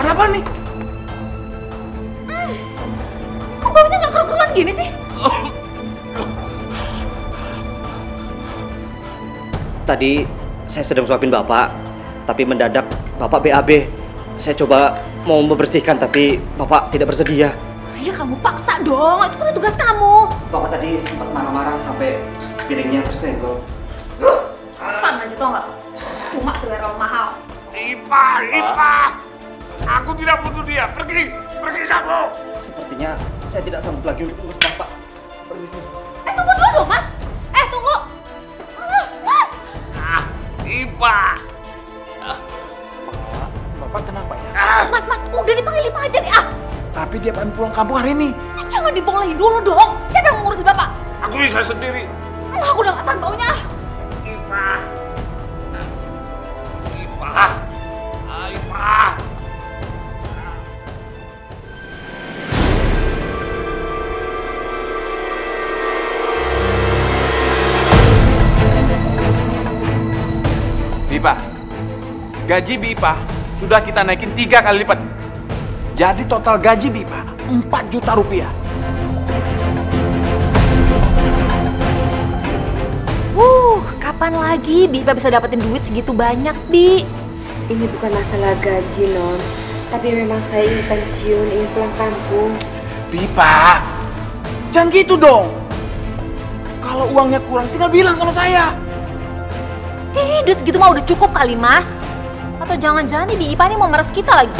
Ada apa nih? Kok baunya nggak keruan gini sih? Tadi saya sedang suapin Bapak, tapi mendadak Bapak BAB. Saya coba mau membersihkan, tapi Bapak tidak bersedia. Ya kamu paksa dong, itu kan tugas kamu. Bapak tadi sempat marah-marah sampai piringnya tersenggol. Kesan aja tau nggak? Cuma selera mahal. Ipa! Aku tidak butuh dia. Pergi kamu. Sepertinya saya tidak sanggup lagi untuk urus Bapak. Permisi. Tunggu dulu dong, Mas. Tunggu. Mas. Ipa! Bapak kenapa ya? Mas, udah dipanggil Ipa aja nih. Tapi dia pengen pulang kampung hari ini. Jangan dibolehin dulu dong. Siapa yang mengurusin Bapak? Aku bisa sendiri. Aku udah nggak tahan baunya. Ipa! Bipa, gaji Bipa sudah kita naikin 3 kali lipat. Jadi total gaji Bipa 4 juta rupiah. Kapan lagi Bipa bisa dapetin duit segitu banyak, Bi? Ini bukan masalah gaji, Non. Tapi memang saya ingin pensiun, ingin pulang kampung. Bipa, jangan gitu dong. Kalau uangnya kurang, tinggal bilang sama saya. Duit segitu mah udah cukup kali, Mas. Atau jangan-jangan nih Bipa nih mau meres kita lagi?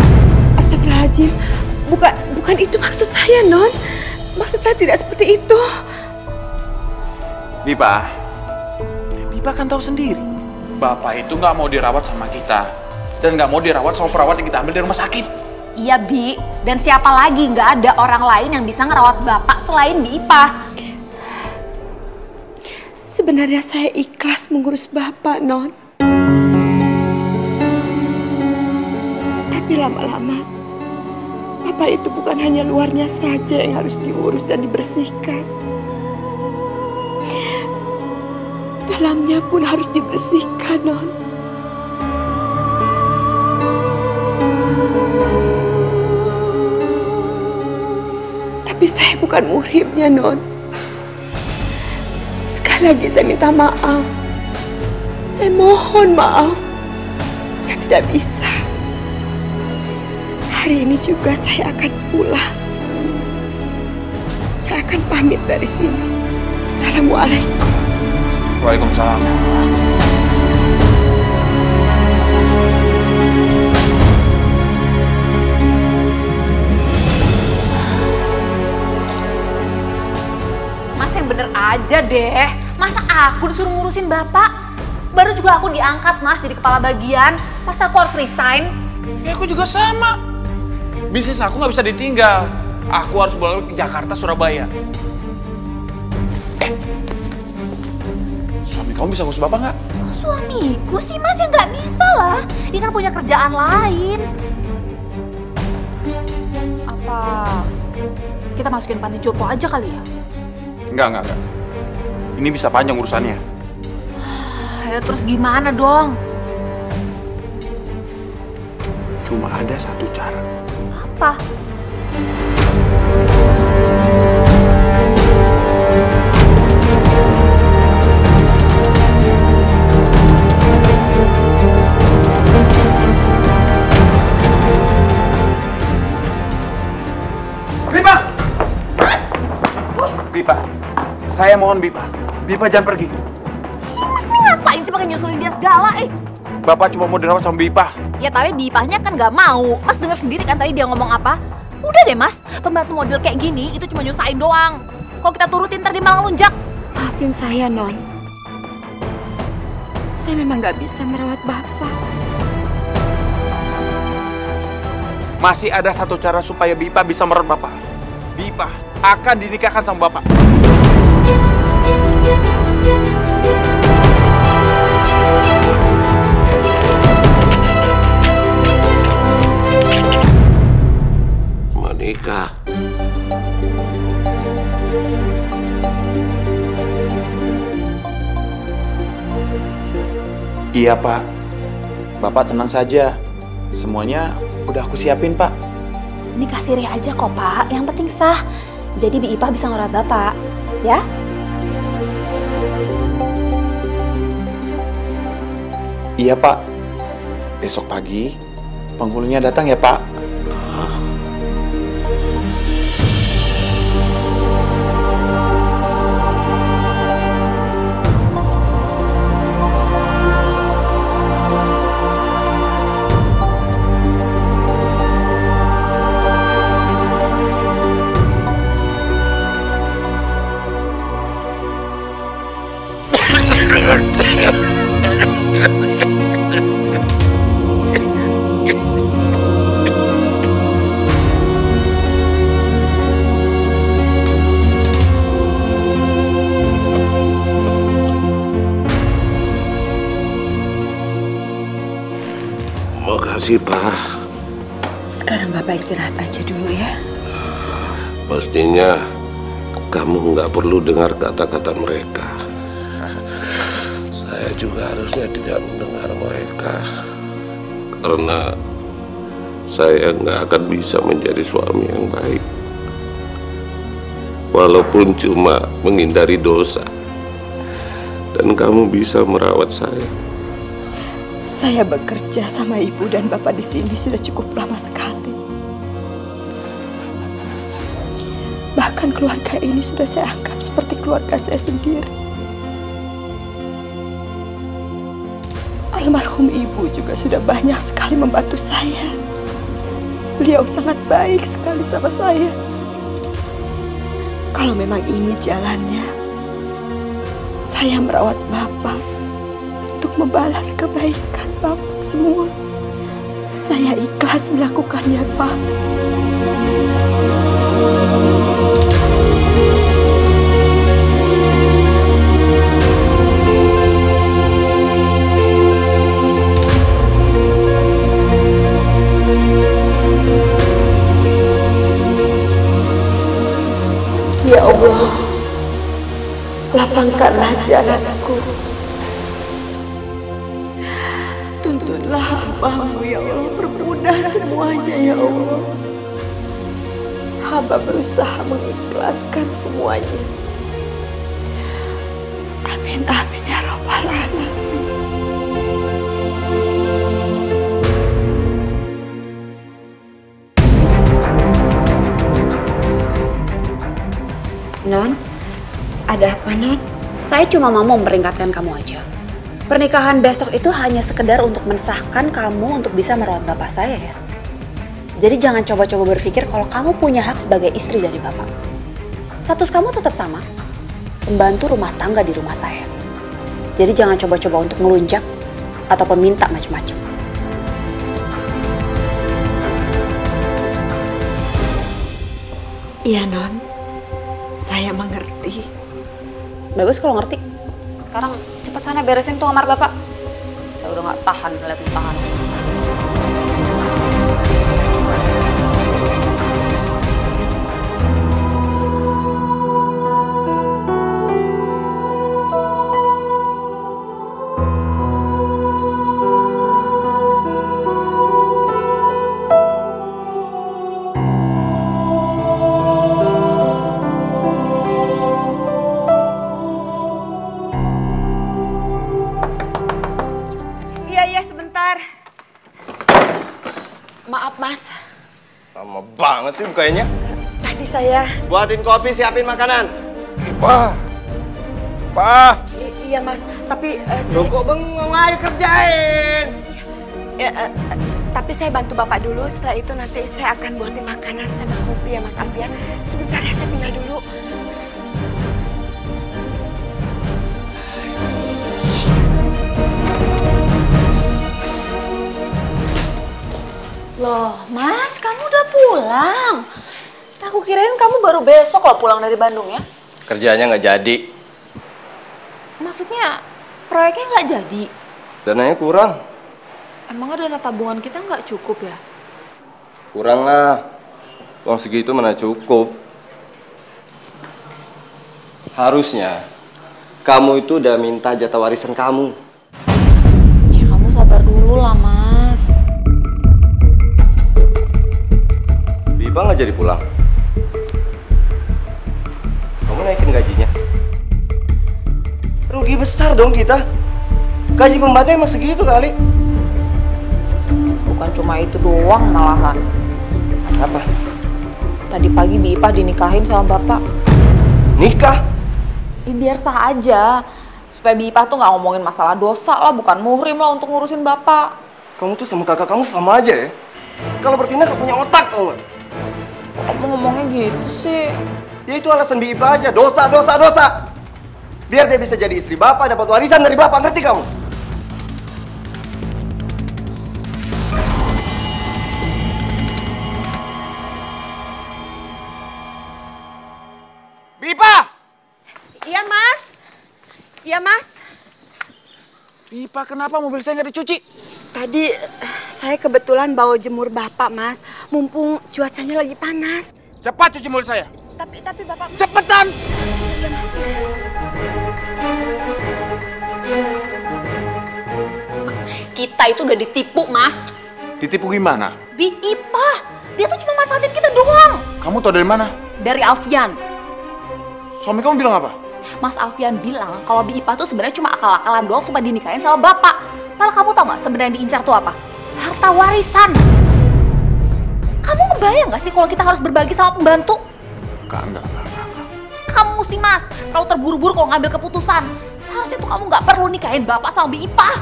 Astagfirullahaladzim, bukan itu maksud saya, Non. Maksud saya tidak seperti itu. Bipa kan tahu sendiri. Bapak itu nggak mau dirawat sama kita. Dan nggak mau dirawat sama perawat yang kita ambil dari rumah sakit. Iya, Bi. Dan siapa lagi nggak ada orang lain yang bisa ngerawat Bapak selain Bipa? Sebenarnya saya ikhlas mengurus Bapak, Non. Tapi lama-lama, Bapak itu bukan hanya luarnya saja yang harus diurus dan dibersihkan. Dalamnya pun harus dibersihkan, Non. Tapi saya bukan muhrimnya, Non. Sekali lagi saya minta maaf. Saya mohon maaf. Saya tidak bisa. Hari ini juga saya akan pulang. Saya akan pamit dari sini. Assalamualaikum. Waalaikumsalam. Mas yang bener aja deh. Masa aku disuruh ngurusin Bapak? Baru juga aku diangkat, Mas, jadi kepala bagian. Masa aku harus resign? Ya aku juga sama. Bisnis aku nggak bisa ditinggal. Aku harus balik ke Jakarta, Surabaya. Suami kamu bisa ngurus Bapak nggak? Kok suamiku sih, Mas? Ya nggak bisa lah. Dia kan punya kerjaan lain. Apa kita masukin panti jompo aja kali ya? Enggak. Ini bisa panjang urusannya. Ya terus gimana dong? Cuma ada satu cara. Apa? Bipa, saya mohon Bipa jangan pergi. Mas ini ngapain sih pakai nyusulin dia segala? Bapak cuma mau dirawat sama Bipa. Ya tapi Bipanya kan nggak mau. Mas dengar sendiri kan tadi dia ngomong apa? Udah deh Mas, pembantu model kayak gini itu cuma nyusahin doang. Kalau kita turutin ntar dia malah lunjak. Maafin saya, Non. Saya memang nggak bisa merawat Bapak. Masih ada satu cara supaya Bipa bisa merawat Bapak. Bipa akan dinikahkan sama Bapak. Menikah. Iya, Pak. Bapak tenang saja. Semuanya udah aku siapin, Pak. Nikah siri aja kok, Pak. Yang penting sah. Jadi Bi Ipah bisa ngerawat Bapak, ya? Iya, Pak. Besok pagi penghulunya datang ya, Pak. Makasih, Pak. Sekarang Bapak istirahat aja dulu ya. Mestinya kamu nggak perlu dengar kata-kata mereka. Saya juga harusnya tidak mendengar mereka. Karena saya nggak akan bisa menjadi suami yang baik. Walaupun cuma menghindari dosa. Dan kamu bisa merawat saya. Saya bekerja sama Ibu dan Bapak di sini sudah cukup lama sekali. Bahkan keluarga ini sudah saya anggap seperti keluarga saya sendiri. Almarhum Ibu juga sudah banyak sekali membantu saya. Beliau sangat baik sekali sama saya. Kalau memang ini jalannya, saya merawat Bapak untuk membalas kebaikan Bapak semua. Saya ikhlas melakukannya, Pak. Ya Allah, lapangkanlah jalanku. Tuntunlah hamba-Mu, ya Allah, permudah semuanya, ya Allah. Hamba berusaha mengikhlaskan semuanya. Amin, amin, ya Rabbal Alamin. Non, ada apa, Non? Saya cuma mau memperingatkan kamu aja. Pernikahan besok itu hanya sekedar untuk mensahkan kamu untuk bisa merawat bapak saya ya. Jadi jangan coba-coba berpikir kalau kamu punya hak sebagai istri dari bapak. Status kamu tetap sama, pembantu rumah tangga di rumah saya. Jadi jangan coba-coba untuk melunjak ataupun minta macam-macam. Iya, Non. Saya mengerti. Bagus kalau ngerti. Sekarang cepat sana beresin tuh kamar bapak. Saya udah nggak tahan ngeliat tahan. Maaf, Mas. Lama banget sih bukanya. Tadi saya... Buatin kopi, siapin makanan. Pak. Pak. Iya, Mas. Tapi Loh kok bengong, ayo kerjain. tapi saya bantu Bapak dulu. Setelah itu nanti saya akan buatin makanan sama kopi ya, Mas Alfian. Sebentar ya, saya tinggal dulu. Loh, Mas, kamu udah pulang? Aku kirain kamu baru besok loh pulang dari Bandung ya? Kerjanya nggak jadi. Maksudnya proyeknya nggak jadi? Dananya kurang. Emang dana tabungan kita nggak cukup ya? Kurang lah. Uang segitu mana cukup. Harusnya kamu itu udah minta jatah warisan kamu. Ya kamu sabar dulu lah, Mas. jadi pulang? Kamu naikin gajinya? Rugi besar dong kita. Gaji pembantu emang segitu kali. Bukan cuma itu doang malahan. Apa? Tadi pagi Bi Ipah dinikahin sama bapak. Nikah? Biar sah aja. Supaya Bi Ipah tuh nggak ngomongin masalah dosa lah, bukan muhrim lah untuk ngurusin bapak. Kamu tuh sama kakak kamu sama aja ya. Kalau bertindak gak punya otak, tau gak? Kamu ngomongnya gitu sih. Ya itu alasan Bi Ipah aja. Dosa, dosa, dosa. Biar dia bisa jadi istri bapak, dapat warisan dari bapak. Ngerti kamu? Bipa! Iya, Mas. Iya, Mas. Bipa, kenapa mobil saya nggak dicuci? Tadi saya kebetulan bawa jemur Bapak, Mas. Mumpung cuacanya lagi panas. Cepat cuci mobil saya. Tapi Bapak... Mas. Cepetan! Iya, Mas. Mas, kita itu udah ditipu, Mas. Ditipu gimana? Bi Ipah, dia tuh cuma manfaatin kita doang. Kamu tahu dari mana? Dari Alfian. Suami kamu bilang apa? Mas Alfian bilang kalau Bi Ipah tuh sebenarnya cuma akal-akalan doang supaya dinikahin sama bapak. Padahal kamu tau gak sebenarnya yang diincar tuh apa? Harta warisan. Kamu ngebayang gak sih kalau kita harus berbagi sama pembantu? Enggak. Kamu sih Mas, terlalu terburu-buru kalau ngambil keputusan. Seharusnya tuh kamu gak perlu nikahin bapak sama Bi Ipah.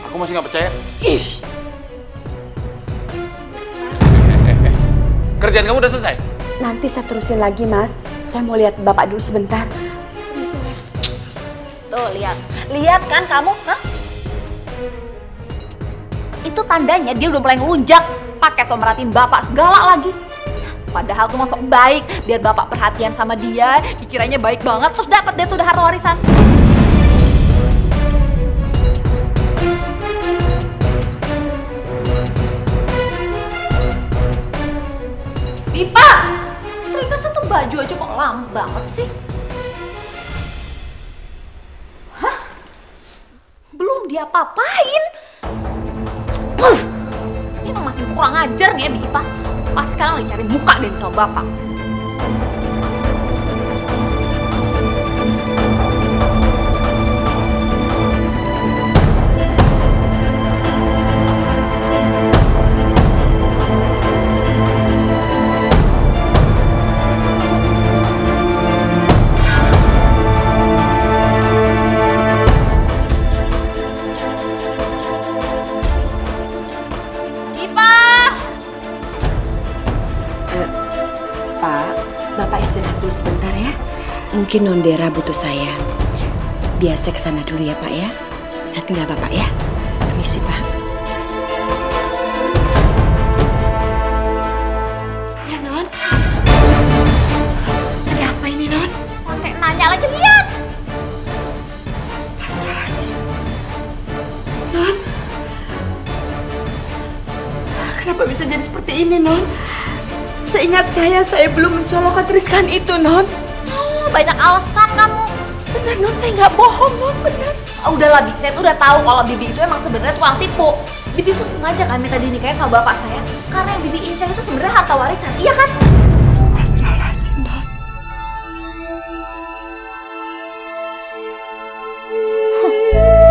Aku masih nggak percaya. Ih, Kerjaan kamu udah selesai? Nanti saya terusin lagi, Mas. Saya mau lihat Bapak dulu sebentar. tuh lihat. Lihat kan kamu, hah? Itu tandanya dia udah mulai ngelunjak. Pakai so merhatiin bapak segala lagi. Padahal tuh masuk baik, biar bapak perhatian sama dia, dikiranya baik banget, terus dapat dia tuh udah harta warisan. Pipa, ternyata satu baju aja kok lama banget sih. Hah? Belum diapa-apain. Ini emang makin kurang ajar nih ya Pipa. Pas sekarang lagi cari muka deh sama bapak. Bapak istirahat dulu sebentar ya. Mungkin Nondera butuh saya. Biar saya kesana dulu ya Pak ya. Saya tinggal Bapak ya. Permisi Pak. Ya Non. Ada apa ini Non? Pakai nanya lagi, lihat. Astagfirullahaladzim. Non. Kenapa bisa jadi seperti ini Non? Seingat saya belum mencolokkan tuliskan itu, Non. Banyak alasan kamu. Benar, Non, saya nggak bohong, Non, benar. Udahlah, Bi, saya tuh udah tahu kalau Bibi itu emang sebenarnya tukang tipu. Bibi tuh sengaja kan minta dinikahin sama bapak saya, karena yang Bibi incar itu sebenarnya harta warisan, iya kan? Astagfirullahaladzim, Non.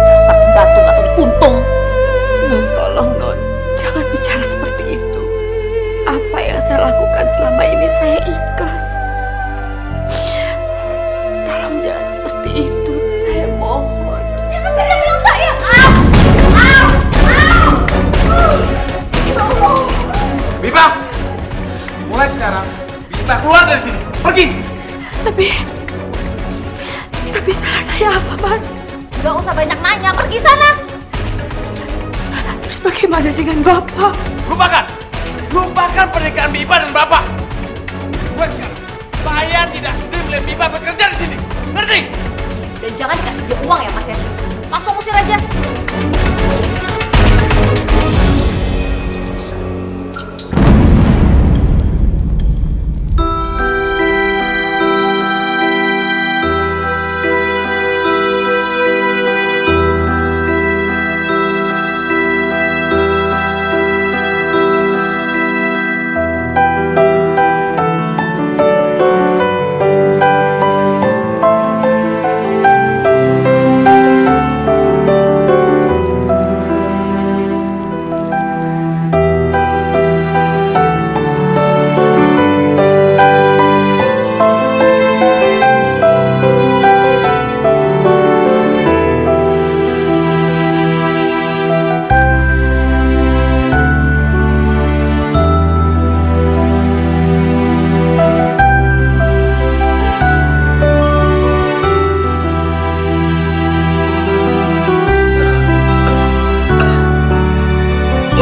Dasar batu atau dipuntung. Non, tolong, Non. Jangan bicara seperti itu. Apa yang saya lakukan selama ini saya ikhlas. Tolong jangan seperti itu, saya mohon. Jangan bilang saya. Bipa! Mulai sekarang, Bipa keluar dari sini. Pergi! Tapi salah saya apa, Mas? Gak usah banyak nanya, pergi sana. Terus bagaimana dengan Bapak? Lupakan pernikahan Bipa dan Bapak. Mulai sekarang, saya tidak sudi melihat Bipa bekerja di sini. Ngerti? Dan jangan dikasih dia uang ya, Mas ya. Langsung usir aja.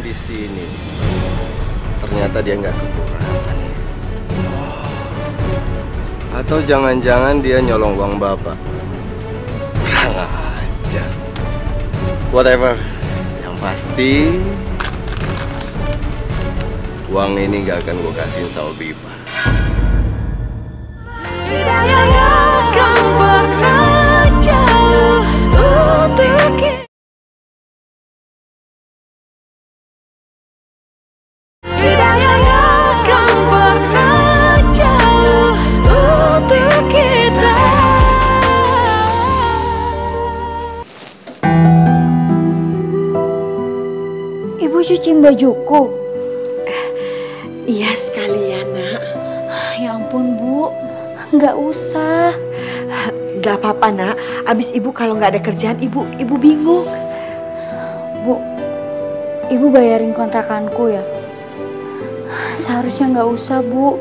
uangnya di sini. Ternyata dia nggak kekurangan. Atau jangan-jangan dia nyolong uang bapak. Kurang ajar. Whatever. Yang pasti uang ini nggak akan gue kasihin sama Bipa. Ibu cuciin bajuku. Iya sekalian, Nak. Ya ampun, Bu. Nggak usah. Gak apa-apa, Nak. Abis Ibu kalau nggak ada kerjaan, Ibu bingung. Bu, Ibu bayarin kontrakanku ya. Seharusnya nggak usah, Bu.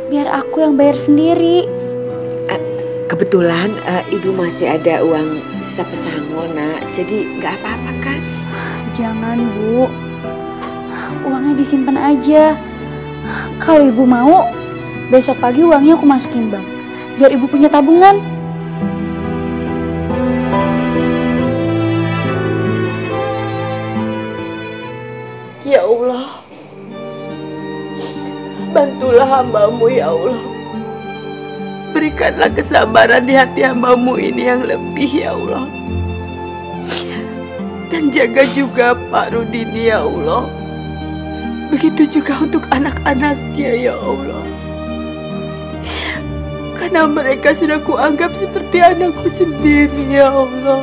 Biar aku yang bayar sendiri. Kebetulan Ibu masih ada uang sisa pesangon, Nak. Jadi nggak apa-apa kan? Jangan, Bu. Uangnya disimpan aja. Kalau Ibu mau, besok pagi uangnya aku masukin bank. Biar Ibu punya tabungan. Ya Allah, bantulah hamba-Mu ya Allah. Berikanlah kesabaran di hati hamba-Mu ini yang lebih ya Allah. Dan jaga juga Pak Rudini ya Allah. Begitu juga untuk anak-anaknya ya Allah. Karena mereka sudah kuanggap seperti anakku sendiri ya Allah.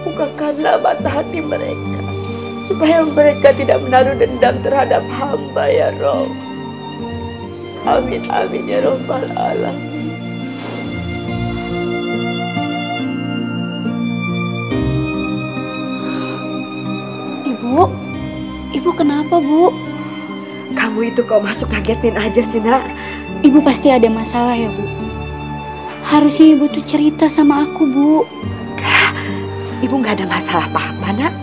Bukakanlah mata hati mereka, supaya mereka tidak menaruh dendam terhadap hamba ya Rabb. Amin amin ya Rabbal alamin. Ibu kenapa, Bu? Kamu itu kok masuk ngagetin aja sih, Nak. Ibu pasti ada masalah ya, Bu. Harusnya Ibu tuh cerita sama aku, Bu. Ibu nggak ada masalah apa-apa, Nak.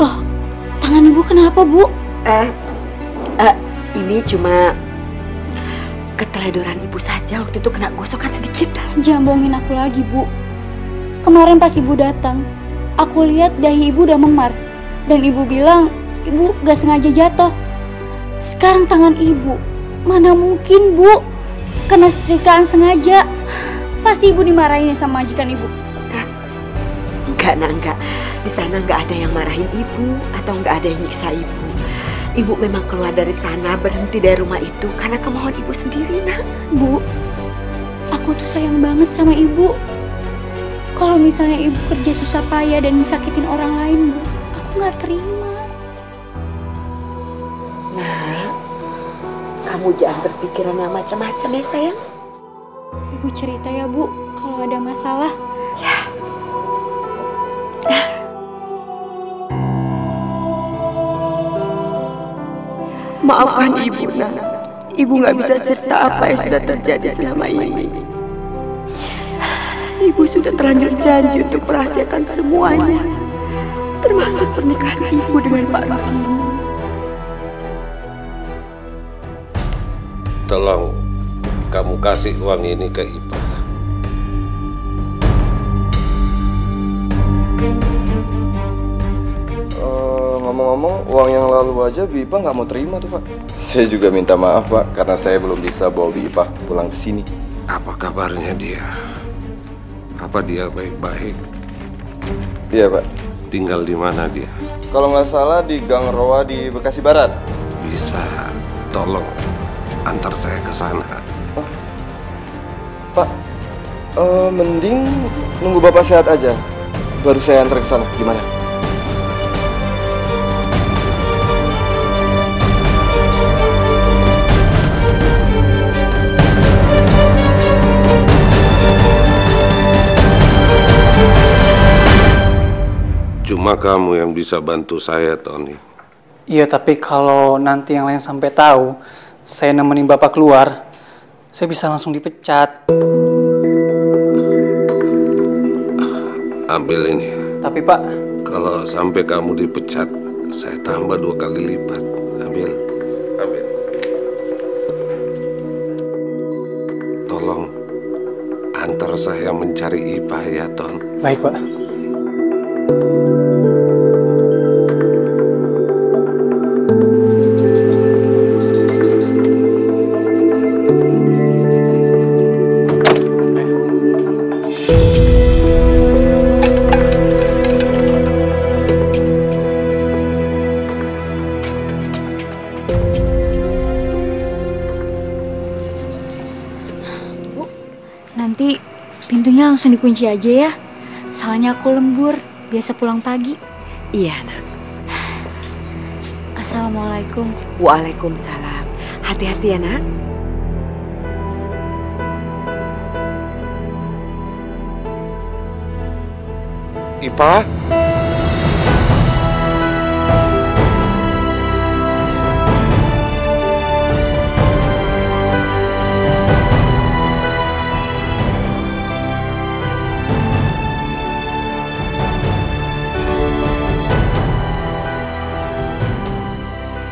Loh, tangan Ibu kenapa, Bu? Ini cuma keteledoran Ibu saja. Waktu itu kena gosokan sedikit. Jangan bohongin aku lagi, Bu. Kemarin pas Ibu datang, aku lihat dahi Ibu udah memar. Dan Ibu bilang, Ibu gak sengaja jatuh. Sekarang tangan Ibu, mana mungkin, Bu? Kena setrikaan sengaja. Pasti Ibu dimarahin sama majikan Ibu. Enggak, Nak, enggak. Di sana enggak ada yang marahin Ibu atau enggak ada yang nyiksa Ibu. Ibu memang keluar dari sana, berhenti dari rumah itu karena kemauan Ibu sendiri, Nak. Bu, aku tuh sayang banget sama Ibu. Kalau misalnya Ibu kerja susah payah dan sakitin orang lain, Bu, aku nggak terima. Nah, kamu jangan berpikiran yang macam-macam ya, sayang. Ibu cerita ya, Bu, kalau ada masalah. Ya. Maafkan Ibu, Nak. Ibu nggak bisa cerita apa yang sudah terjadi selama ini. Ibu sudah terlanjur janji untuk merahasiakan semuanya, termasuk pernikahan Ibu dengan Pak Rudini. Tolong kamu kasih uang ini ke Ipa. Ngomong-ngomong, uang yang lalu aja Bipa nggak mau terima tuh, Pak. Saya juga minta maaf, Pak, karena saya belum bisa bawa Bipa pulang ke sini. Apa kabarnya dia? Apa dia baik-baik? Iya, Pak. Tinggal di mana dia? Kalau nggak salah di Gang Roa di Bekasi Barat. Bisa tolong antar saya ke sana. Pak, mending nunggu Bapak sehat aja, baru saya antar ke sana. Gimana? Cuma kamu yang bisa bantu saya, Tony. Iya, tapi kalau nanti yang lain sampai tahu saya nemenin Bapak keluar, saya bisa langsung dipecat. Ambil ini. Tapi Pak, Kalau sampai kamu dipecat, saya tambah 2 kali lipat. Ambil. Tolong antar saya mencari Ipa ya, Ton. Baik, Pak. Nanti pintunya langsung dikunci aja ya. Soalnya aku lembur, biasa pulang pagi. Iya, Nak. Assalamualaikum. Waalaikumsalam. Hati-hati ya, Nak. Ipa?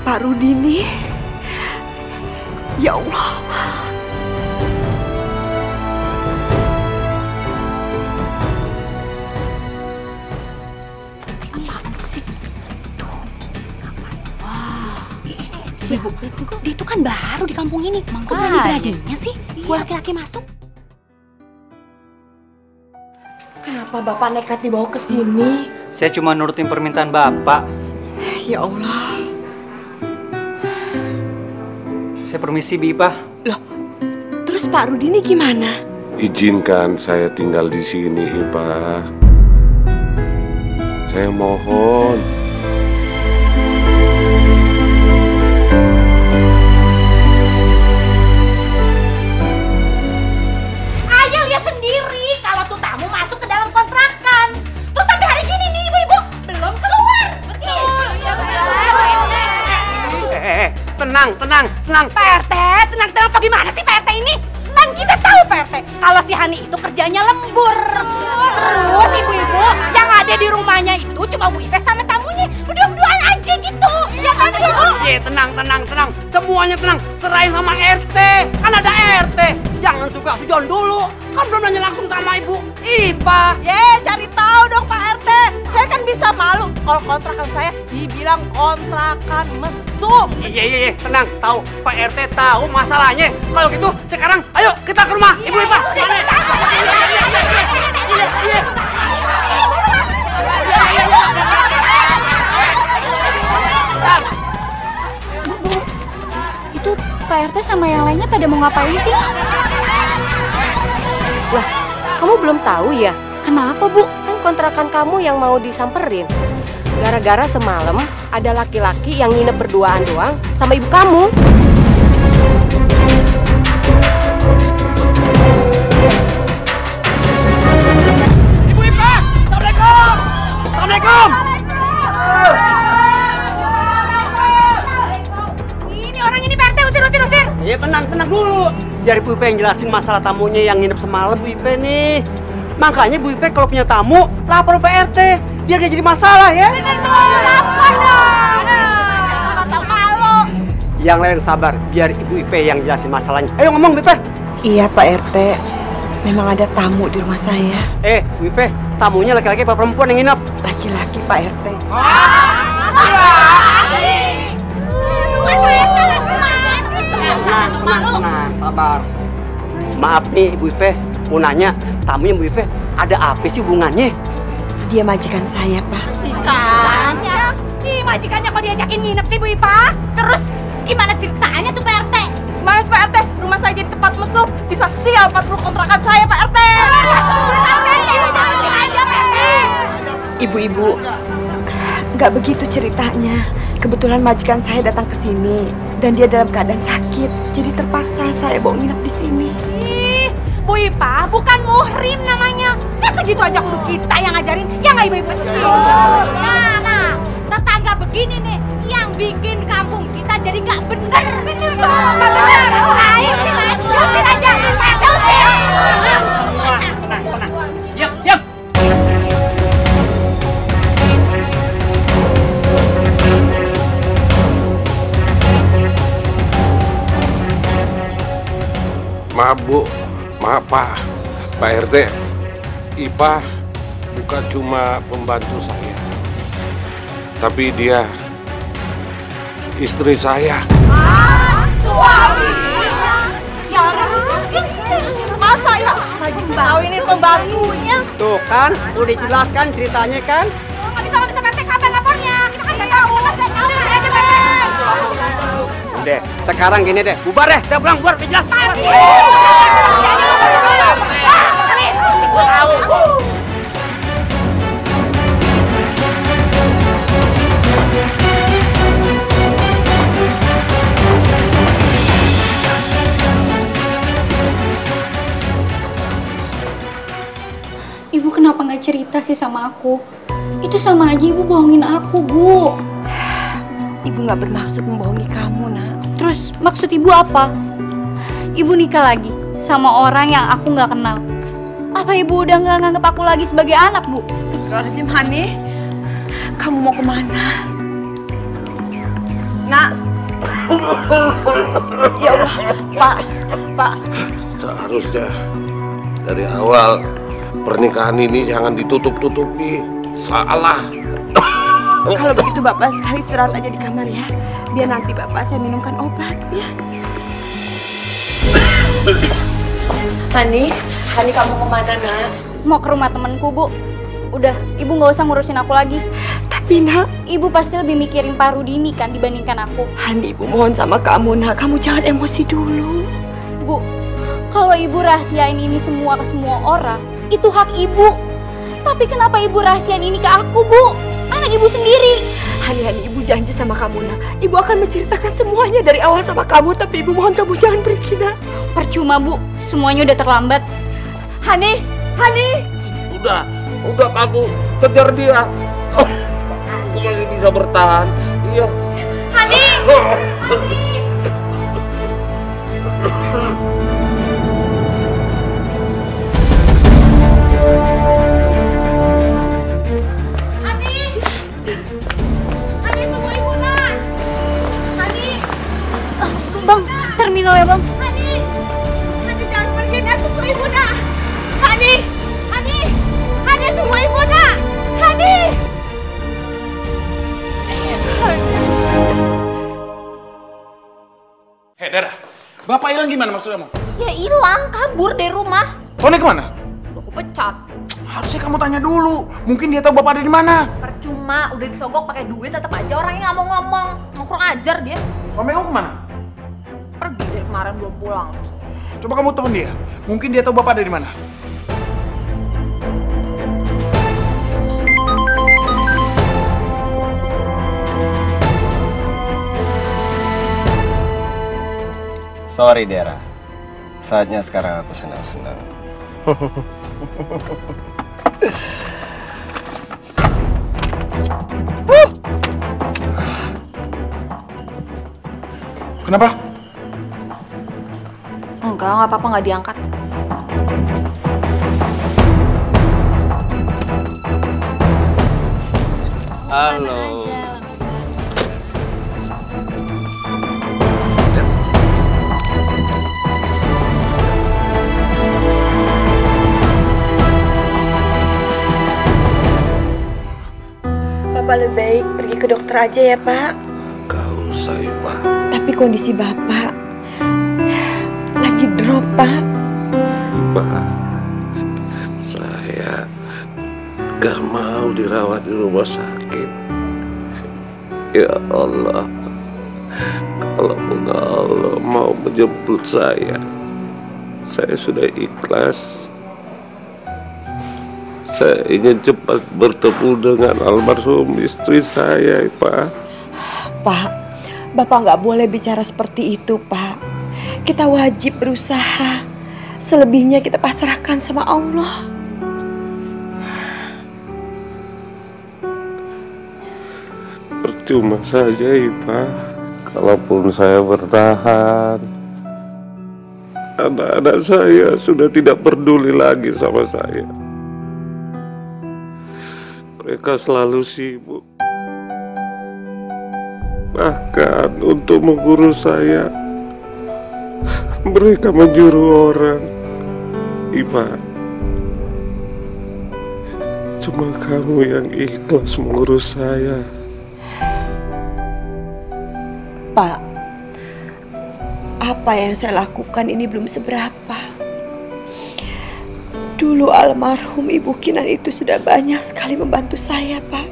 Pak Rudini. Ya Allah. Apaan sih? Tuh. Wah. Siapa? Dia itu kan baru di kampung ini. Kok berani-beraninya sih? Buat laki-laki masuk. Kenapa Bapak nekat dibawa ke sini? Saya cuma nurutin permintaan Bapak. Ya Allah. Saya permisi, Bipa. Loh, terus Pak Rudini gimana? Izinkan saya tinggal di sini, Ipa. Saya mohon. Ayah lihat sendiri kalau tuh tamu masuk ke dalam kontrakan. Terus sampai hari gini nih ibu-ibu belum keluar. Betul. Tenang. Pak RT, tenang apa gimana sih Pak RT ini? Kan kita tahu Pak RT kalau si Hani itu kerjanya lembur. Terus ibu-ibu yang ada di rumahnya itu cuma Bu Ipe sama tamunya berdua-duaan aja gitu. Ya kan Bu? Iya, tenang. Semuanya tenang. Serahin sama RT. Kan ada RT. Jangan suka sujon dulu. Kan belum nanya langsung sama Ibu Ipa. Cari tahu dong Pak RT. Saya kan bisa malu kalau kontrakan saya dibilang kontrakan mesum. Iya, tenang. Tahu Pak RT tahu masalahnya. Kalau gitu sekarang ayo kita ke rumah Ibu Ipa. Iya. Bu, itu Pak RT sama yang lainnya pada mau ngapain sih? Lah, kamu belum tahu ya? Kenapa Bu? Kan kontrakan kamu yang mau disamperin. Gara-gara semalam ada laki-laki yang nginep berduaan doang sama ibu kamu. Ibu Ipa, Assalamualaikum. Ini orang ini Pak RT usir. Iya, tenang dulu. Biar Ibu Ipe yang jelasin masalah tamunya yang nginep semalam Bu Ipe nih. Makanya Bu Ipe kalau punya tamu lapor ke RT biar gak jadi masalah ya. Bener tuh, lapor dong. Kalau tahu malu. Yang lain sabar biar Ibu Ipe yang jelasin masalahnya. Ayo ngomong Bu Ipe. Iya Pak RT. Memang ada tamu di rumah saya. Bu Ipe, tamunya laki-laki apa perempuan yang nginep? Laki-laki Pak RT. Tenang, sabar. Maaf nih Ibu Ipe, mau nanya, tamunya Bu Ipe ada apa sih hubungannya? Dia majikan saya, Pak. Majikannya? Ih, majikannya kok diajakin nginep sih Bu Ipa? Terus gimana ceritanya tuh Pak RT? Mas Pak RT, rumah saya jadi tempat mesum. Bisa sial 40 kontrakan saya Pak RT. Ibu-ibu, nggak begitu ceritanya. Kebetulan majikan saya datang ke sini dan dia dalam keadaan sakit. Jadi terpaksa saya bawa nginep di sini. Ih, Bu Ipa bukan muhrim namanya. Masa gitu aja kudu kita yang ngajarin, ya nggak Ibu-ibu? Nah, tetangga begini nih yang bikin kampung kita jadi nggak bener. Bener dong, nggak bener. Ayo, usir aja. Usir. Tenang. Diam. Maaf Bu, maaf Pak RT. Ipa bukan cuma pembantu saya, tapi dia istri saya. Suami? Masa ya? Tahu ini pembantunya? Tuh kan, udah dijelaskan ceritanya kan? Nggak bisa Pak RT, kapan lapornya? Kita kan nggak tahu. Udah aja Pak. Udah, sekarang gini deh, bubar deh, udah pulang, bubar, jelas. Ibu kenapa nggak cerita sih sama aku? Itu sama aja ibu bohongin aku, Bu. Ibu nggak bermaksud membohongi kamu, Nak. Terus maksud ibu apa? Ibu nikah lagi sama orang yang aku nggak kenal. Apa ibu udah nggak nganggap aku lagi sebagai anak, Bu? Astagfirullahaladzim, Hani. Kamu mau kemana? Nak. Ya Allah, Pak. Seharusnya dari awal pernikahan ini jangan ditutup-tutupi. Salah. Kalau begitu Bapak sekali istirahat aja di kamar ya. Biar nanti Bapak saya minumkan obat ya. Hani kamu kemana, Nak? Mau ke rumah temenku, Bu. Udah, ibu nggak usah ngurusin aku lagi. Tapi Nak, ibu pasti lebih mikirin Pak Rudini kan dibandingkan aku. Hani, ibu mohon sama kamu, Nak. Kamu jangan emosi dulu. Bu, kalau ibu rahasiain ini semua ke semua orang, itu hak ibu. Tapi kenapa ibu rahasiain ini ke aku, Bu? Anak ibu sendiri. Hani, ibu janji sama kamu, Nak. Ibu akan menceritakan semuanya dari awal sama kamu. Tapi ibu mohon kamu jangan pergi, Nak. Percuma, Bu. Semuanya udah terlambat. Hani. Udah kamu kejar dia. Aku masih bisa bertahan. Iya. Hani. Bang, terminal ya, Bang. Hani jangan pergi, Nak. Tunggu ibu, Nak. Hani, tunggu ibu, Nak. Hani. Hei, Dara. Bapak hilang gimana maksudnya, Mam? Ya hilang, kabur dari rumah. Tony kemana? Aku pecat. Harusnya kamu tanya dulu. Mungkin dia tahu bapak ada di mana. Percuma, udah disogok pakai duit tetap aja orangnya nggak mau ngomong. Kurang ajar dia. Suami kamu kemana? Pergi dari kemarin belum pulang. Coba kamu telepon dia. Mungkin dia tahu bapak ada di mana. Sorry Dera, saatnya sekarang aku senang-senang. Kenapa? Enggak apa-apa, nggak diangkat. Halo. Bapak lebih baik pergi ke dokter aja ya, Pak. Gak usah, Ipa. Tapi kondisi Bapak lagi drop, Pak. Pak, saya gak mau dirawat di rumah sakit. Ya Allah, kalau Allah mau menjemput saya sudah ikhlas. Saya ingin cepat bertemu dengan almarhum istri saya, Pak. Pak, Bapak nggak boleh bicara seperti itu, Pak. Kita wajib berusaha. Selebihnya kita pasrahkan sama Allah. Percuma saja, Ipa. Kalaupun saya bertahan, anak-anak saya sudah tidak peduli lagi sama saya. Mereka selalu sibuk. Bahkan untuk mengurus saya, Mereka menyuruh orang, Ipa. Cuma kamu yang ikhlas mengurus saya. Pak, apa yang saya lakukan ini belum seberapa. Dulu almarhum Ibu Kinan itu sudah banyak sekali membantu saya, Pak.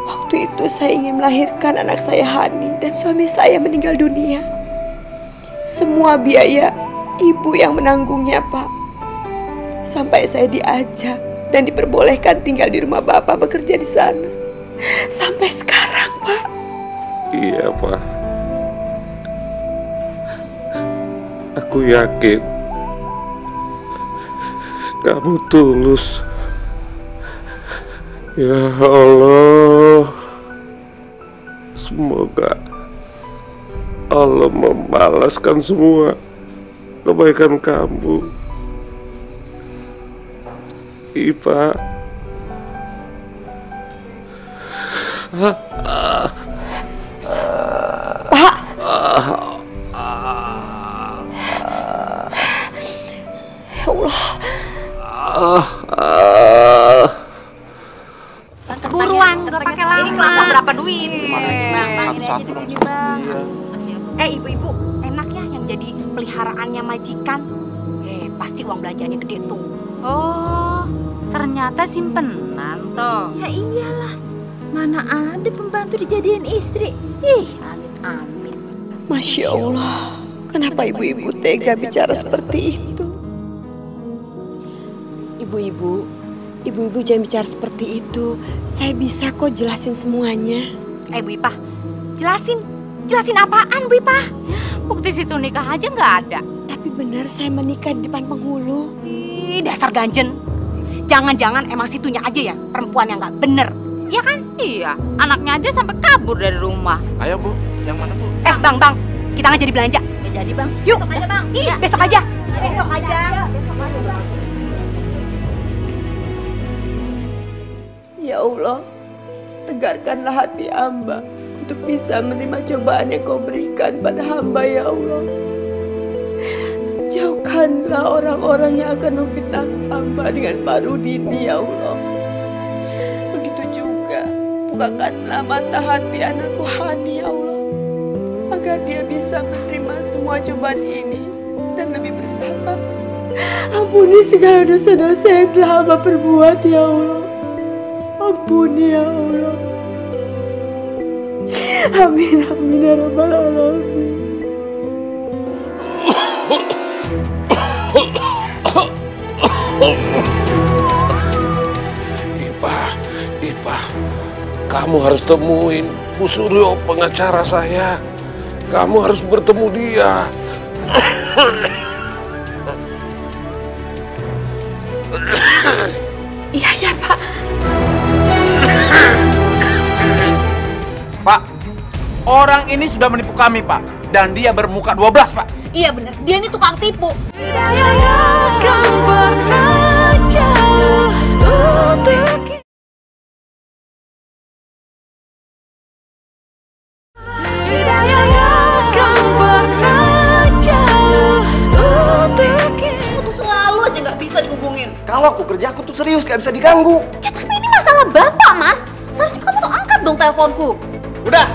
Waktu itu saya ingin melahirkan anak saya Hani dan suami saya meninggal dunia. Semua biaya Ibu yang menanggungnya, Pak. Sampai saya diajak dan diperbolehkan tinggal di rumah Bapak bekerja di sana. Sampai sekarang, Pak. Iya, Pak. Aku yakin kamu tulus. Ya Allah, semoga Allah membalaskan semua kebaikan kamu, Ipa. Pak. Ya Allah. Buruan, nggak pakai lama. Ini kelapa berapa duit? Satu-satu dong. Ibu-ibu, enak ya yang jadi peliharaannya majikan. Pasti uang belanjaannya gede tuh. Oh, ternyata simpenan toh. Ya iyalah, mana ada pembantu dijadiin istri. Ih, amit-amit. Masya Allah, kenapa ibu-ibu tega bicara seperti itu? Ibu-ibu jangan bicara seperti itu. Saya bisa kok jelasin semuanya. Bu Ipah, jelasin apaan Bu Ipah? Bukti situ nikah aja nggak ada. Tapi benar saya menikah di depan penghulu. Ih, dasar ganjen. Jangan-jangan emang situnya aja ya perempuan yang nggak bener, iya kan? Iya, anaknya aja sampai kabur dari rumah. Ayo Bu, yang mana Bu? Bang, kita nggak jadi belanja. Ya jadi Bang. Yuk, besok aja Bang. Iya, besok aja. Besok aja. Ya Allah, tegarkanlah hati hamba untuk bisa menerima cobaan yang kau berikan pada hamba, ya Allah. Jauhkanlah orang-orang yang akan memfitnah hamba dengan Pak Rudini, ya Allah. Begitu juga, bukakanlah mata hati anakku Hani, ya Allah, agar dia bisa menerima semua cobaan ini dan lebih bersabar. Ampuni segala dosa-dosa yang telah hamba perbuat, ya Allah. Ampuni ya Allah. Amin ya rabbal alamin. Ipa, kamu harus temuin Bu Suryo, pengacara saya. Kamu harus bertemu dia. Iya Pak. Pak, orang ini sudah menipu kami, Pak. Dan dia bermuka 12, Pak. Iya bener, dia ini tukang tipu. Aku tuh selalu aja nggak bisa dihubungin. Kalau aku kerja, aku tuh serius, gak bisa diganggu. Ya tapi ini masalah bapak, Mas. Seharusnya kamu tuh angkat dong teleponku. Udah.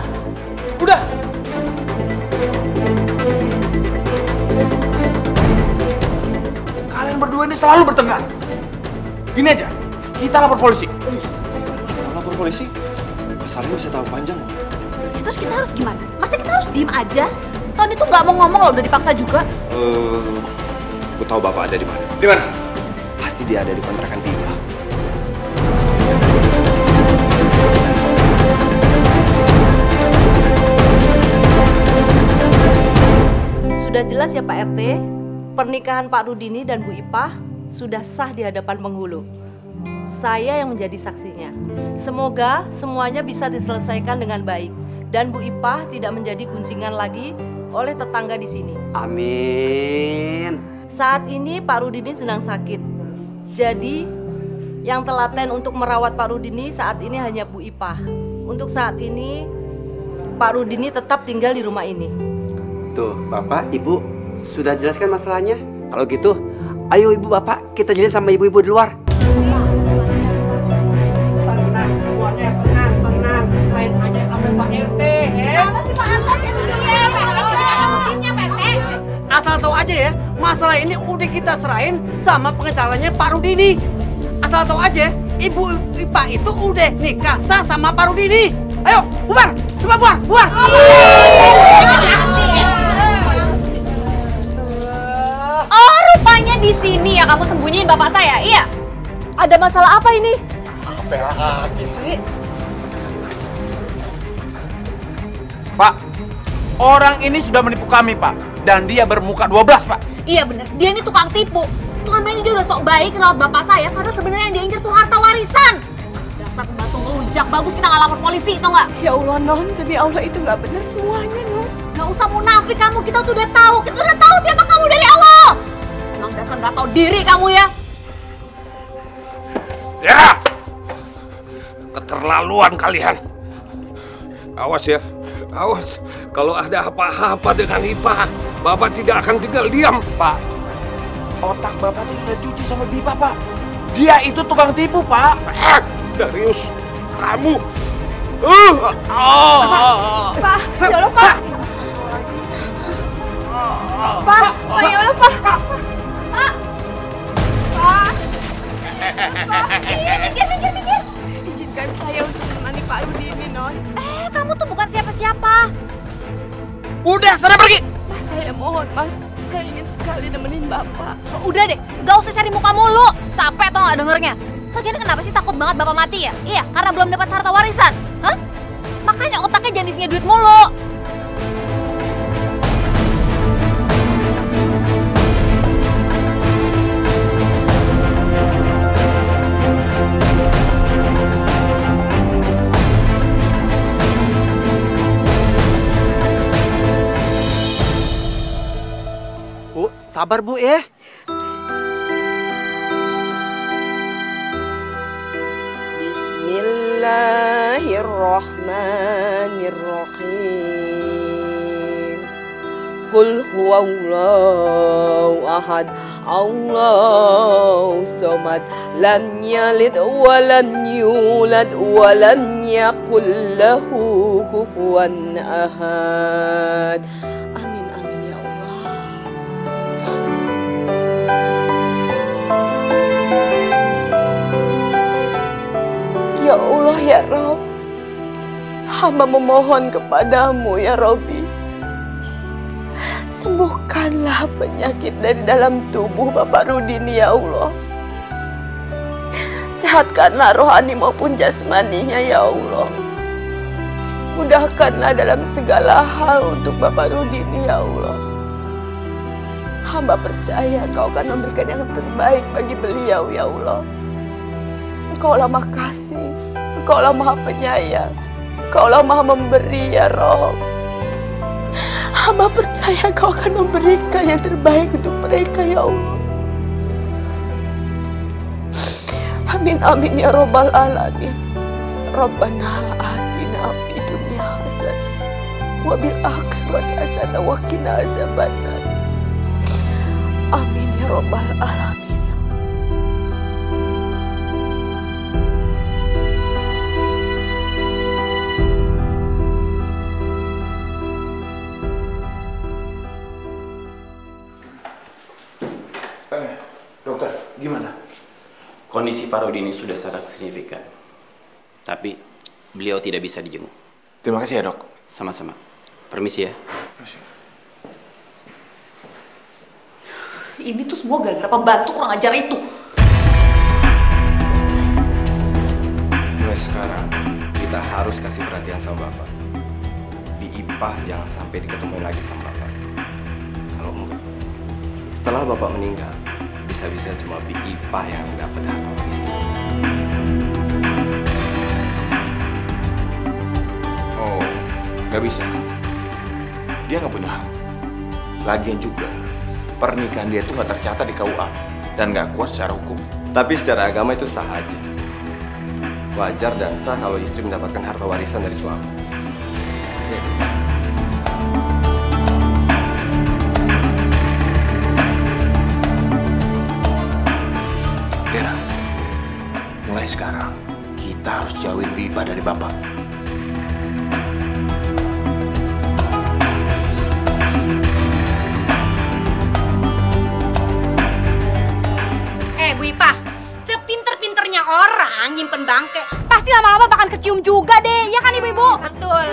Kalian berdua ini selalu bertengkar. Gini aja, kita lapor polisi. Lapor polisi? Masalahnya bisa tahu panjang loh. Ya, terus kita harus gimana? Masa kita harus diem aja? Tony tuh nggak mau ngomong loh, udah dipaksa juga. Aku tahu bapak ada di mana. Di mana? Pasti dia ada di kontrakan Tiba. Sudah jelas ya Pak RT, pernikahan Pak Rudini dan Bu Ipah sudah sah di hadapan penghulu. Saya yang menjadi saksinya. Semoga semuanya bisa diselesaikan dengan baik dan Bu Ipah tidak menjadi guncingan lagi oleh tetangga di sini. Amin. Saat ini Pak Rudini sedang sakit. Jadi yang telaten untuk merawat Pak Rudini saat ini hanya Bu Ipah. Untuk saat ini Pak Rudini tetap tinggal di rumah ini. Tuh, Bapak, Ibu sudah jelaskan masalahnya. Kalau gitu, ayo ibu bapak kita jalin sama ibu-ibu di luar. Tenang, semuanya tenang. Selain aja sama Pak RT, Apa sih Pak RT? Asal tahu aja ya, masalah ini udah kita serahin sama pengacaranya Pak Rudini. Asal tahu aja, Ibu Ipa itu udah nikah sah sama Pak Rudini. Ayo, bubar! Coba bubar! Oh, rupanya di sini ya kamu sembunyiin bapak saya, iya? Ada masalah apa ini? Apa lagi sih? Pak, orang ini sudah menipu kami, Pak. Dan dia bermuka 12, Pak. Iya bener, dia ini tukang tipu. Selama ini dia udah sok baik ngerawat bapak saya, padahal sebenarnya yang dia incer tuh harta warisan. Dasar pembantu ngelunjak, bagus kita nggak lapor polisi, tau nggak? Ya Allah, Non, demi Allah itu nggak benar semuanya, Non. Nggak usah munafik kamu, kita tuh udah tahu siapa kamu dari awal. Emang dasar nggak tahu diri kamu ya. Ya! Keterlaluan kalian. Awas ya, awas. Kalau ada apa-apa dengan Ipa, Bapak tidak akan tinggal diam. Pak, otak Bapak itu sudah cuci sama Bipa, Pak. Dia itu tukang tipu, Pak. Darius, kamu. Pak, ya Allah, Pak. Pak, ya Allah, Pak. Pak. Minggir. Izinkan saya untuk menemani Pak Rudini, Non. Kamu tuh bukan siapa-siapa. Udah, sana pergi. Mas, saya mohon, Mas. Saya ingin sekali nemenin Bapak. Udah deh, gak usah cari muka mulu. Capek tau gak dengernya. Lagian kenapa sih takut banget bapak mati ya? Iya, karena belum dapat harta warisan. Hah? Makanya otaknya jangan isinya duit mulu. Bu, sabar Bu ya. Bismillahirrahmanirrahim. Qul huwallahu ahad, Allahu samad, lam yalid wa lam yulad wa lam yakul lahu kufuwan ahad. Amin amin ya Allah. Ya Allah ya Rabb, hamba memohon kepadamu ya Rabbi, sembuhkanlah penyakit dari dalam tubuh Bapak Rudini ya Allah. Sehatkanlah rohani maupun jasmaninya ya Allah. Mudahkanlah dalam segala hal untuk Bapak Rudini ya Allah. Hamba percaya Kau akan memberikan yang terbaik bagi beliau ya Allah. Engkaulah Maha Kasih, Engkaulah Maha Penyayang, Engkaulah Maha Memberi ya Rabb. Hamba percaya Kau akan memberikan yang terbaik untuk mereka ya Allah. Amin amin ya Rabbal Alamin. Rabbana atina fid dunya hasanah wa bil akhirati hasanah wa qina azabannar. Amin ya Rabbal Alamin. Dokter, gimana? Kondisi Pak Rudini sudah sangat signifikan. Tapi beliau tidak bisa dijenguk. Terima kasih ya, Dok. Sama-sama. Permisi ya. Ini tuh semua gara-gara pembantu kurang ajar itu. Mulai sekarang, kita harus kasih perhatian sama Bapak. Di Ipah jangan sampai diketemuin lagi sama Bapak. Kalau enggak, setelah Bapak meninggal, bisa-bisa cuma Bi Ipah yang dapat harta warisan. Oh, nggak bisa. Dia nggak punya hak. Lagian juga, pernikahan dia itu nggak tercatat di KUA dan nggak kuat secara hukum. Tapi secara agama itu sah aja. Wajar dan sah kalau istri mendapatkan harta warisan dari suami. Ya. jauhin Bu Ipah dari Bapak. Bu Ipah, sepinter-pinternya orang nyimpen bangke, pasti lama-lama bakal kecium juga deh, ya kan ibu-ibu? Betul,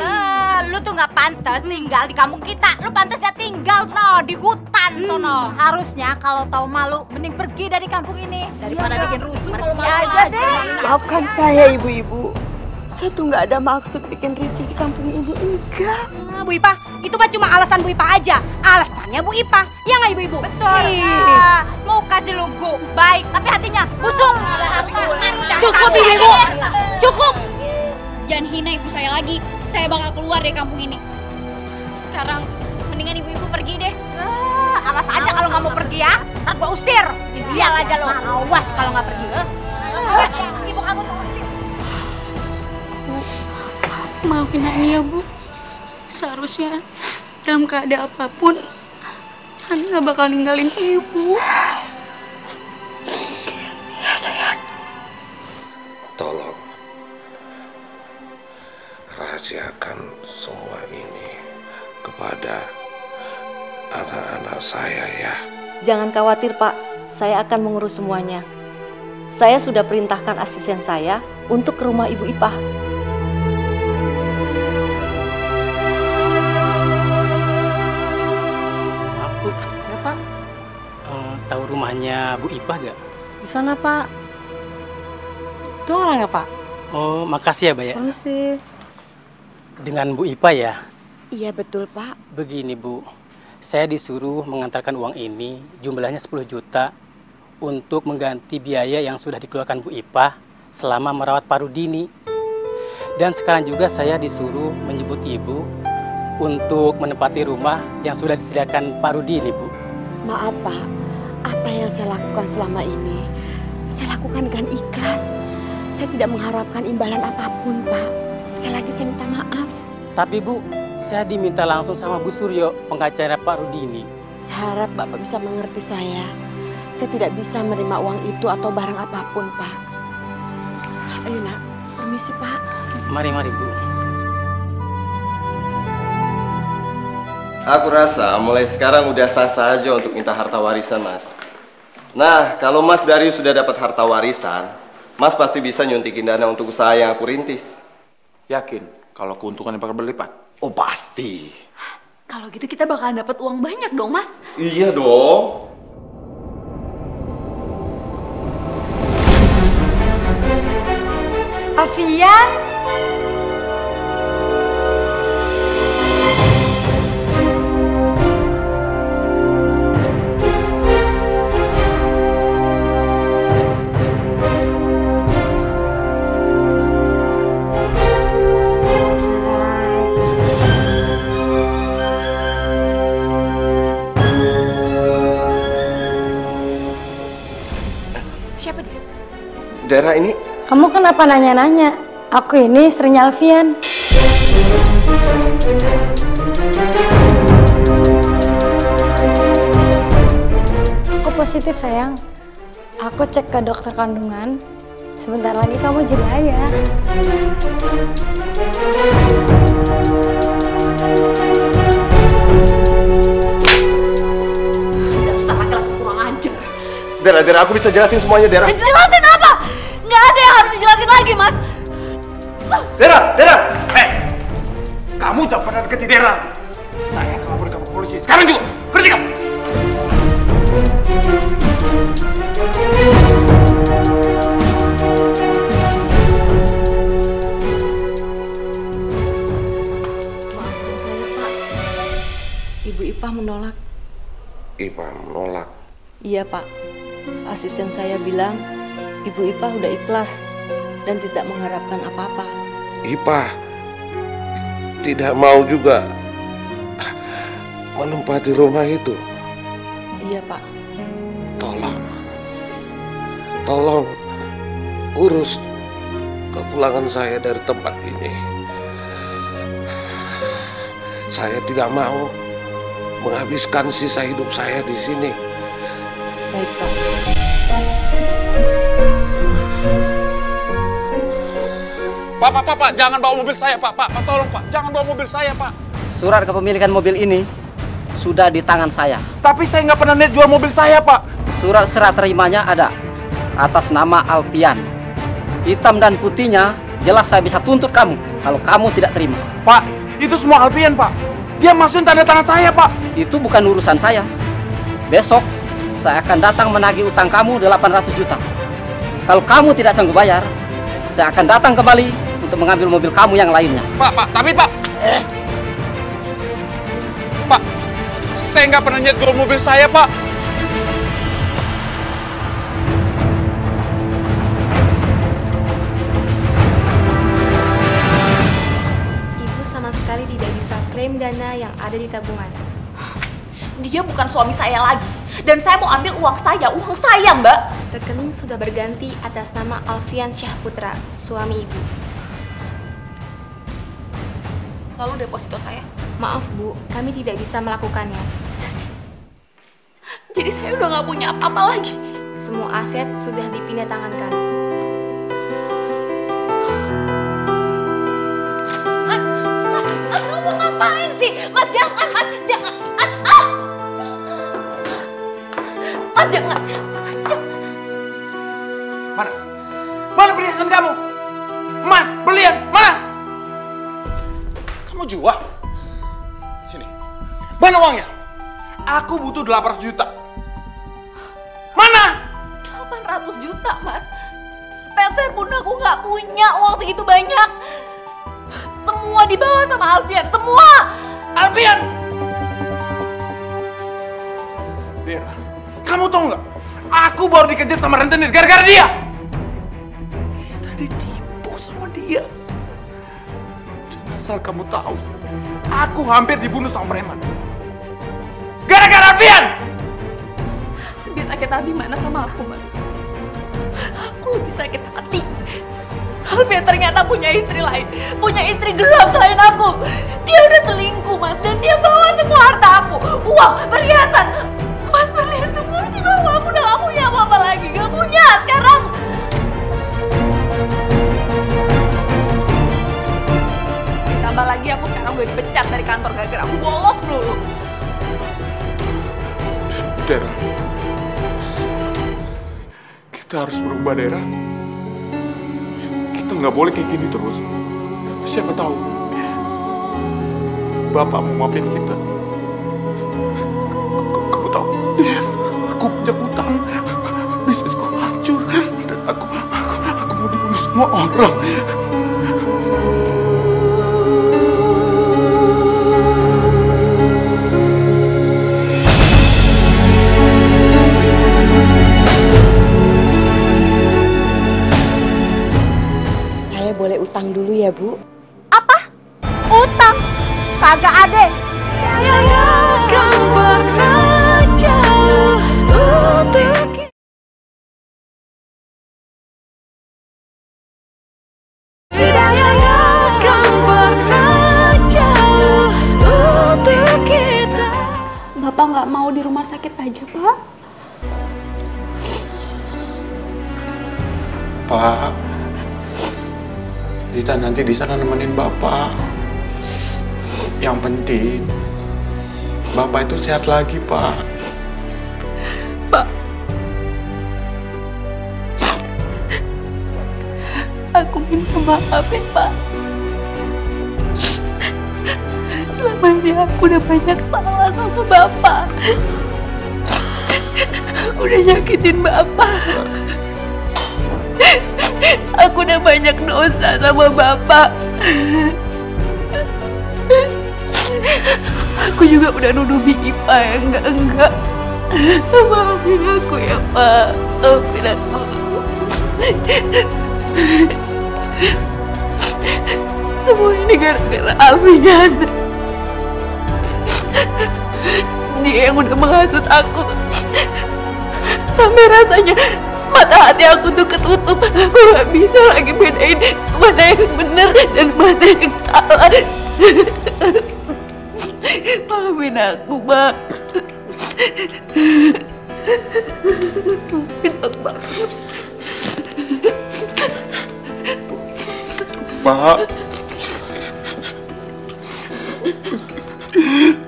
lu tuh nggak pantas tinggal di kampung kita, lu pantasnya tinggal di hutan sono. Harusnya kalau tahu malu, mending pergi dari kampung ini daripada bikin rusuh. Pergi aja deh. Maafkan saya ibu-ibu. Saya tuh nggak ada maksud bikin ricuh di kampung ini, enggak. Bu Ipah, itu mah cuma alasan Bu Ipah aja. Alasannya Bu Ipah, ya nggak ibu-ibu? Betul. Mau kasih logo baik, tapi hatinya busuk. Cukup ibu, cukup. Jangan hina ibu saya lagi. Saya bakal keluar dari kampung ini. Sekarang mendingan ibu-ibu pergi deh. Awas aja kalau nggak mau pergi ya. Ntar gua usir. Sial aja lo. Awas kalau nggak pergi. Awas ya, ibu kamu tuh usir. Maafin Ani ya Bu. Seharusnya dalam keadaan apapun Ani nggak bakal ninggalin ibu. Ya sayang. Tolong rahasiakan semua ini kepada anak-anak saya ya. Jangan khawatir Pak, saya akan mengurus semuanya. Saya sudah perintahkan asisten saya untuk ke rumah Ibu Ipah. Ya Pak, tahu rumahnya Bu Ipah gak? Di sana Pak. Itu orangnya Pak. Oh, makasih ya Mbak ya. Makasih. Dengan Bu Ipah ya? Iya betul Pak. Begini Bu, saya disuruh mengantarkan uang ini, jumlahnya 10 juta untuk mengganti biaya yang sudah dikeluarkan Bu Ipah selama merawat Pak Rudini. Dan sekarang juga saya disuruh menjemput Ibu untuk menempati rumah yang sudah disediakan Pak Rudini, Bu. Maaf Pak, apa yang saya lakukan selama ini, saya lakukan dengan ikhlas. Saya tidak mengharapkan imbalan apapun Pak. Sekali lagi saya minta maaf. Tapi Bu, saya diminta langsung sama Bu Suryo, pengacara Pak Rudini. Saya harap Bapak bisa mengerti saya. Saya tidak bisa menerima uang itu atau barang apapun Pak. Ayo nak, permisi Pak. Mari Bu. Aku rasa mulai sekarang udah sah-sah aja untuk minta harta warisan, Mas. Nah, kalau Mas Darius sudah dapat harta warisan, Mas pasti bisa nyuntikin dana untuk usaha yang aku rintis. Yakin kalau keuntungannya bakal berlipat? Oh, pasti. Kalau gitu kita bakalan dapat uang banyak dong, Mas. Iya dong. Alfian. Siapa dia? Daerah ini. Kamu kenapa nanya-nanya? Aku ini istrinya Alfian. Aku positif sayang. Aku cek ke dokter kandungan. Sebentar lagi kamu jadi ayah. Dasar laki-laki kurang ajar. Dera, aku bisa jelasin semuanya, Dera. Jelasin apa? Nggak ada yang harus dijelasin lagi, Mas. Dera! Kamu jangan pernah deketi Dera. Saya akan laporin kamu ke polisi. Sekarang juga, berhenti kamu. Maafkan saya Pak. Ibu Ipah menolak. Ipah menolak. Iya Pak. Asisten saya bilang Ibu Ipah udah ikhlas dan tidak mengharapkan apa-apa. Ipah tidak mau juga menempati rumah itu. Iya Pak. Tolong urus kepulangan saya dari tempat ini. Saya tidak mau menghabiskan sisa hidup saya di sini. Baik Pak. Pak, jangan bawa mobil saya, Pak. Pak, tolong, Pak. Jangan bawa mobil saya, Pak. Surat kepemilikan mobil ini sudah di tangan saya. Tapi saya nggak pernah niat jual mobil saya, Pak. Surat serah terimanya ada atas nama Alfian. Hitam dan putihnya jelas saya bisa tuntut kamu kalau kamu tidak terima. Pak, itu semua Alfian, Pak. Dia masukin tanda tangan saya, Pak. Itu bukan urusan saya. Besok saya akan datang menagih utang kamu 800 juta. Kalau kamu tidak sanggup bayar, saya akan datang kembali untuk mengambil mobil kamu yang lainnya. Pak, tapi Pak. Pak, saya nggak pernah niat jual mobil saya, Pak. Ibu sama sekali tidak bisa klaim dana yang ada di tabungan. Dia bukan suami saya lagi. Dan saya mau ambil uang saya, Mbak. Rekening sudah berganti atas nama Alfian Syahputra, suami ibu. Lalu deposito saya? Maaf Bu, kami tidak bisa melakukannya. Jadi saya udah nggak punya apa-apa lagi. Semua aset sudah dipindah tangankan. Mas, kamu mau ngapain sih? Mas, jangan. Mas, jangan. Mana perhiasan kamu? Mas, belian, mana? Kamu jual? Sini. Mana uangnya? Aku butuh 800 juta. Mana? 800 juta, Mas. Sepeser pun aku nggak punya uang segitu banyak. Semua dibawa sama Alfian, semua. Alfian! Dera, kamu tahu nggak? Aku baru dikejar sama rentenir gara-gara dia. Kita ditipu sama dia. Dan asal kamu tahu, aku hampir dibunuh sama preman. Gara-gara Alfian! Lebih sakit hati mana sama aku, Mas? Aku lebih sakit hati. Alfian ternyata punya istri lain. Punya istri gelap selain aku. Dia udah selingkuh, Mas. Dan dia bawa semua harta aku. Uang, perhiasan. Mas, perlihat semua dibawa. Aku udah gak punya apa-apa lagi. Gak punya sekarang. Ditambah lagi aku sekarang udah dipecat dari kantor gara-gara aku bolos dulu. Dera, kita harus berubah, Dera. Kita nggak boleh kayak gini terus. Siapa tahu Bapak mau maafin kita. Kamu tahu, aku punya utang, bisnisku hancur, dan aku mau dibunuh semua orang. Boleh utang dulu ya, Bu? Apa? Utang? Kagak ada. Bapak nggak mau di rumah sakit aja, Pak? Pak, kita nanti di sana nemenin Bapak. Yang penting, Bapak itu sehat lagi, Pak. Pak, aku minta maaf ya, Pak. Selama ini aku udah banyak salah sama Bapak. Aku udah nyakitin Bapak. Aku udah banyak dosa sama Bapak. Aku juga udah nuduh Ipa yang enggak. Maafin aku ya, Pak. Maafin aku. Semua ini gara-gara Alfian. Dia yang udah menghasut aku. Sampai rasanya mata hati aku tuh ketutup. Aku gak bisa lagi bedain mana yang benar dan mana yang salah. Maafin aku, Mbak. Maafin aku, Mbak. Pak.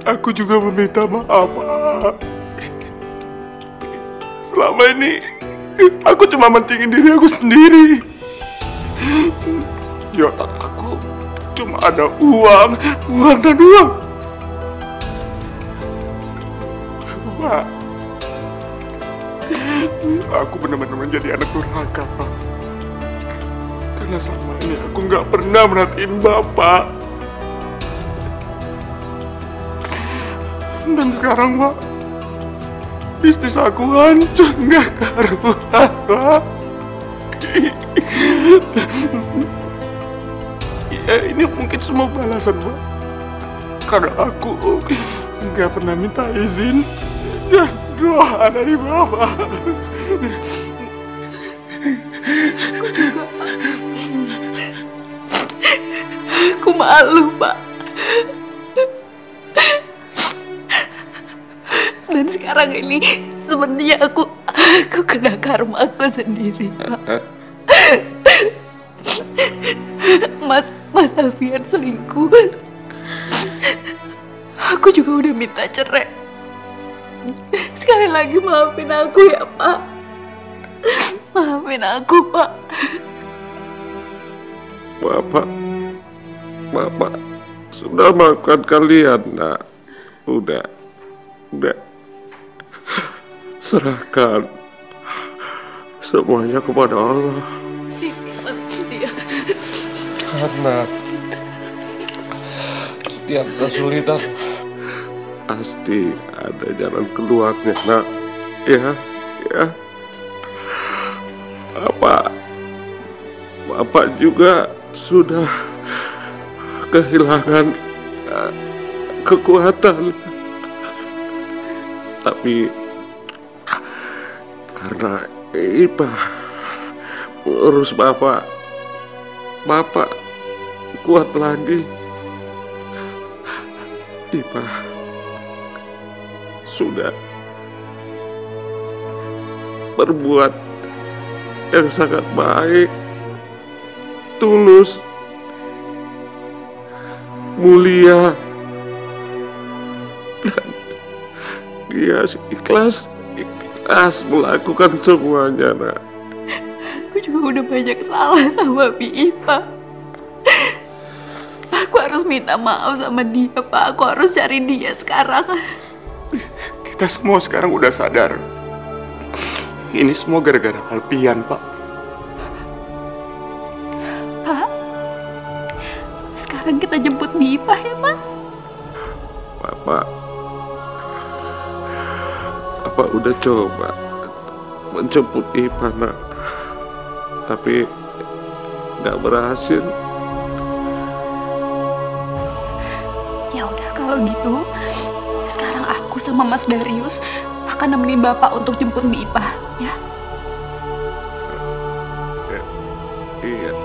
Aku juga meminta maaf, Pak. Selama ini aku cuma mentingin diri aku sendiri. Di otak aku cuma ada uang dan uang. Pak, aku benar-benar menjadi anak durhaka, Pak. Karena selama ini aku nggak pernah merhatiin Bapak. Dan sekarang, Pak, bisnis aku hancur nggak karuan, Pak. Ya, ini mungkin semua balasan, Pak. Karena aku nggak pernah minta izin dan doa dari Bapak. Aku malu, Pak. Dan sekarang ini sepertinya aku kena karma aku sendiri, Pak. Mas Alfian selingkuh. Aku juga udah minta cerai. Sekali lagi maafin aku ya, Pak. Maafin aku, Pak. Bapak sudah maafkan kalian, Nak. Udah. Serahkan semuanya kepada Allah. Karena setiap kesulitan pasti ada jalan keluarnya, Nak. Ya. Bapak juga sudah kehilangan kekuatan. Tapi karena Ipa mengurus Bapak kuat lagi. Ipa sudah berbuat yang sangat baik, tulus, mulia, dan dia ikhlas melakukan semuanya, Nak. Aku juga udah banyak salah sama Ipa. Aku harus minta maaf sama dia, Pak. Aku harus cari dia sekarang. Kita semua sekarang udah sadar. Ini semua gara-gara Alfian, Pak. Pak, sekarang kita jemput Ipa ya, Pak? Bapak udah coba menjemput Ipa, Nak. Tapi nggak berhasil. Ya udah kalau gitu, sekarang aku sama Mas Darius akan nemenin Bapak untuk jemput Ipa, ya? Iya.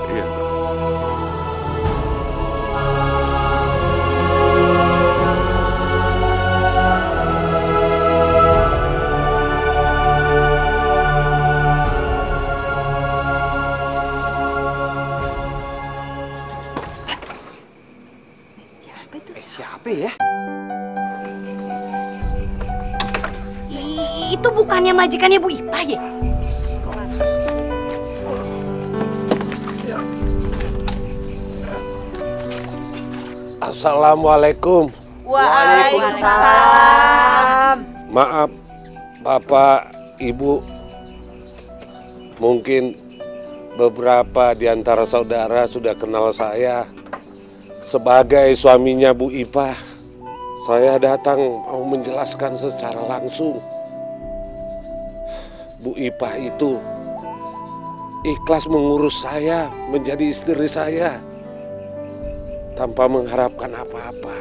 Siapa ya? Itu bukannya majikannya Bu Ipa ya? Assalamualaikum. Waalaikumsalam. Maaf, Bapak, Ibu. Mungkin beberapa di antara saudara sudah kenal saya sebagai suaminya Bu Ipa. Saya datang mau menjelaskan secara langsung. Bu Ipa itu ikhlas mengurus saya menjadi istri saya tanpa mengharapkan apa-apa.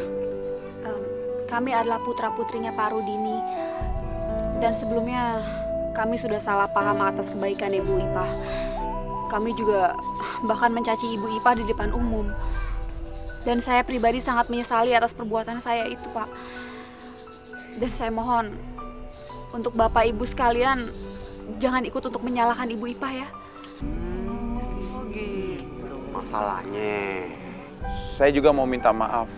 Kami adalah putra-putrinya Pak Rudini. Dan sebelumnya kami sudah salah paham atas kebaikan Ibu Ipa. Kami juga bahkan mencaci Ibu Ipa di depan umum. Dan saya pribadi sangat menyesali atas perbuatan saya itu, Pak. Dan saya mohon untuk Bapak Ibu sekalian jangan ikut untuk menyalahkan Ibu Ipa ya. Oh gitu. Masalahnya, saya juga mau minta maaf.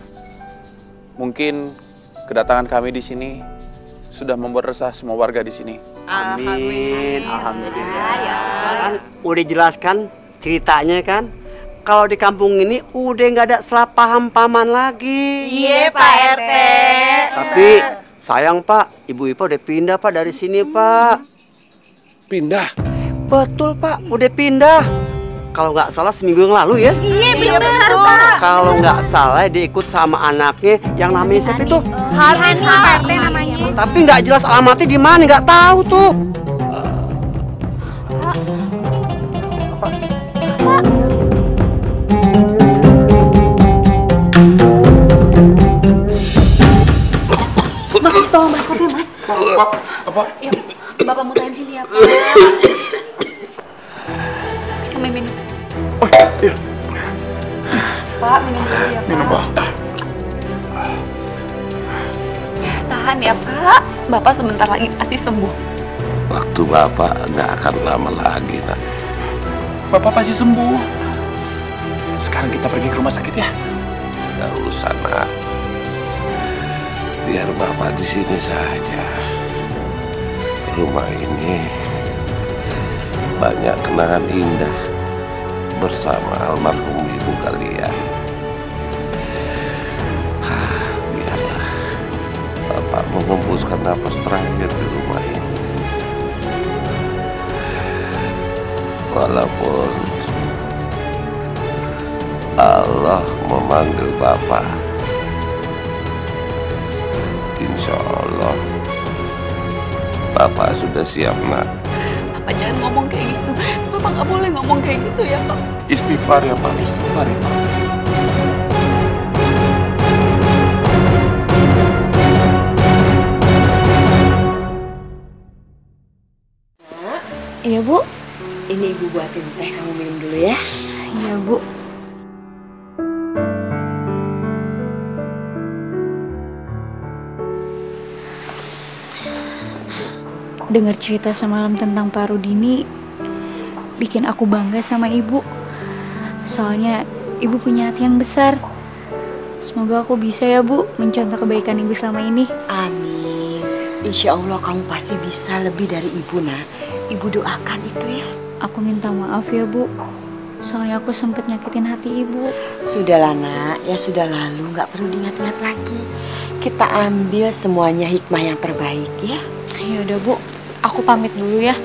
Mungkin kedatangan kami di sini sudah membuat resah semua warga di sini. Amin. Alhamdulillah. Kan udah jelaskan ceritanya kan. Kalau di kampung ini udah nggak ada salah paham-pahaman lagi. Iya Pak RT. Tapi sayang Pak, Ibu Ipa udah pindah Pak dari sini Pak. Pindah? Betul Pak, udah pindah. Kalau nggak salah seminggu yang lalu ya. Iya benar Pak. Kalau nggak salah dia ikut sama anaknya yang namanya siapa itu? Hani Pak RT namanya. Tapi nggak jelas alamatnya di mana, nggak tahu tuh. Mas, tolong mas kopi mas. Apa? Ya, Bapak mau tahan sini ya Pak. Minum. Oh iya. Pak, minum dulu ya Pak. Minum Pak. Tahan ya Pak. Bapak sebentar lagi pasti sembuh. Waktu Bapak nggak akan lama lagi, Nak. Bapak pasti sembuh. Sekarang kita pergi ke rumah sakit ya. Nggak usah, Nak. Biar Bapak di sini saja. Rumah ini banyak kenangan indah bersama almarhum ibu kalian. Biarlah Bapak menghembuskan napas terakhir di rumah ini. Walaupun Allah memanggil Bapak, insya Allah Bapak sudah siap, Nak. Bapak jangan ngomong kayak gitu. Bapak nggak boleh ngomong kayak gitu ya Pak. Istighfar ya Pak, istighfar ya Pak. Iya Bu. Ini Ibu buatin teh, kamu minum dulu ya. Iya Bu. Dengar cerita semalam tentang Pak Rudini bikin aku bangga sama Ibu. Soalnya Ibu punya hati yang besar. Semoga aku bisa ya Bu mencontoh kebaikan Ibu selama ini. Amin. Insya Allah kamu pasti bisa lebih dari Ibu, Nak. Ibu doakan itu ya. Aku minta maaf ya Bu. Soalnya aku sempet nyakitin hati Ibu. Sudahlah Nak, ya sudah lalu, nggak perlu diingat-ingat lagi. Kita ambil semuanya hikmah yang terbaik ya. Ya udah Bu, aku pamit dulu ya.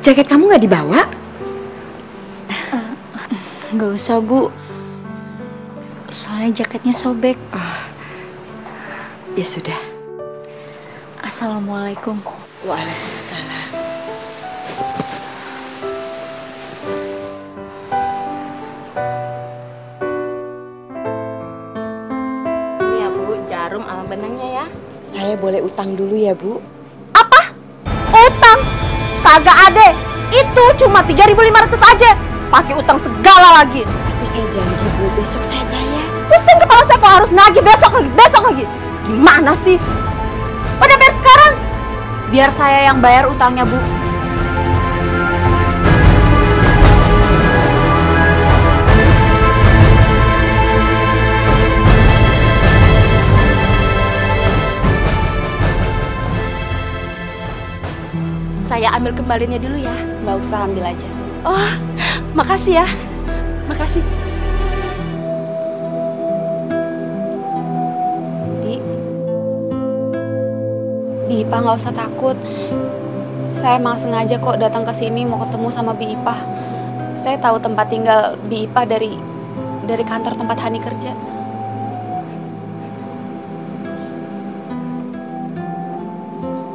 Jaket kamu nggak dibawa? Nggak usah Bu. Soalnya jaketnya sobek. Ya sudah. Assalamualaikum. Waalaikumsalam. Ini ya Bu, jarum sama benangnya ya. Saya boleh utang dulu ya Bu? Utang? Kagak ada. Itu cuma 3.500 aja. Pakai utang segala lagi. Tapi saya janji Bu, besok saya bayar. Pusing kepala saya kok harus nagih besok lagi. Gimana sih? Udah bayar sekarang. Biar saya yang bayar utangnya Bu. Saya ambil kembalinya dulu ya. Nggak usah, ambil aja. Oh, makasih ya. Makasih. Bi Ipa nggak usah takut. Saya emang sengaja kok datang ke sini mau ketemu sama Bi Ipa. Saya tahu tempat tinggal Bi Ipa dari kantor tempat Hani kerja.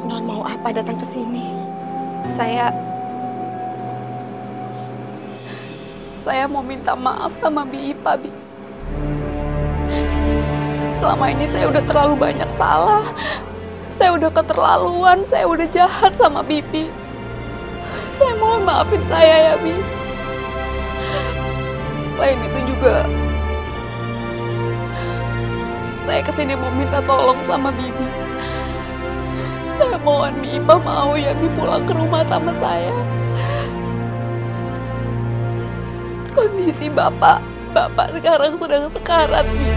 Non mau apa datang ke sini? Saya mau minta maaf sama Bi Ipa, Bi. Selama ini saya udah terlalu banyak salah. Saya udah keterlaluan, saya udah jahat sama Bibi. Saya mohon maafin saya ya, Bi. Selain itu juga, saya kesini mau minta tolong sama Bibi. Saya mohon Bi Ipa mau ya Bi pulang ke rumah sama saya. kondisi Bapak sekarang sedang sekarat, Mi.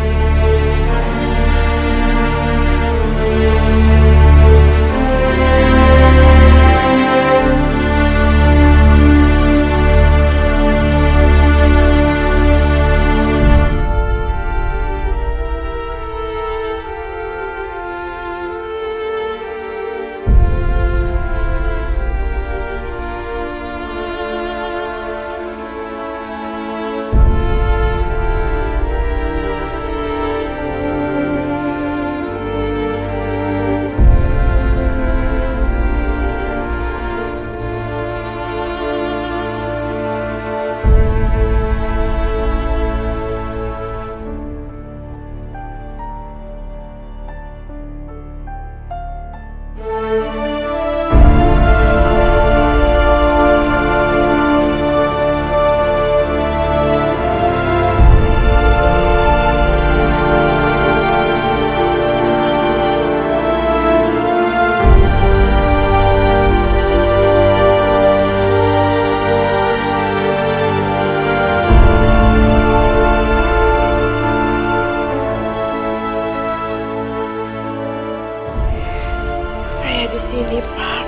Saya di sini, Pak.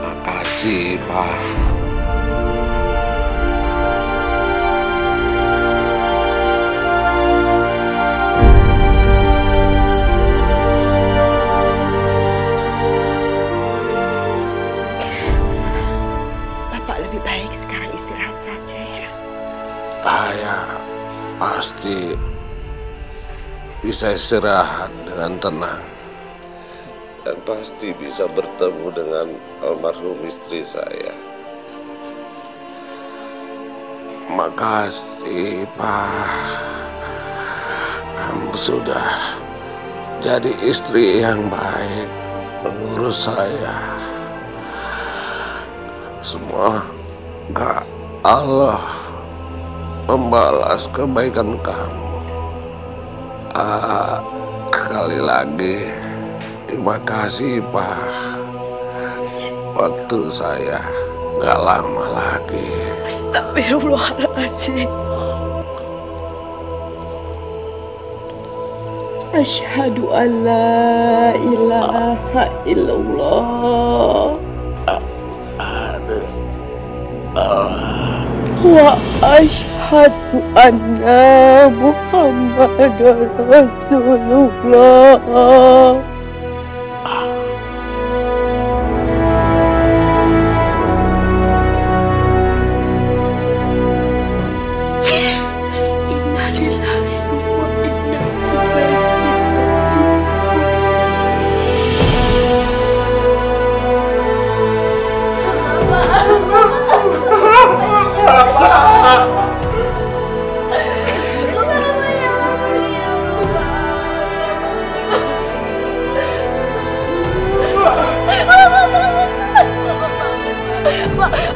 Makasih, Pak. Bapak lebih baik sekarang istirahat saja ya. Saya pasti bisa istirahat dengan tenang dan pasti bisa bertemu dengan almarhum istri saya. Makasih, Pak. Kamu sudah jadi istri yang baik mengurus saya. Semoga Allah membalas kebaikan kamu. Sekali lagi, terima kasih, Pak. Waktu saya gak lama lagi. Astagfirullahaladzim. Asyhadu an la ilaha illallah wa asyhadu anna Muhammadar Rasulullah.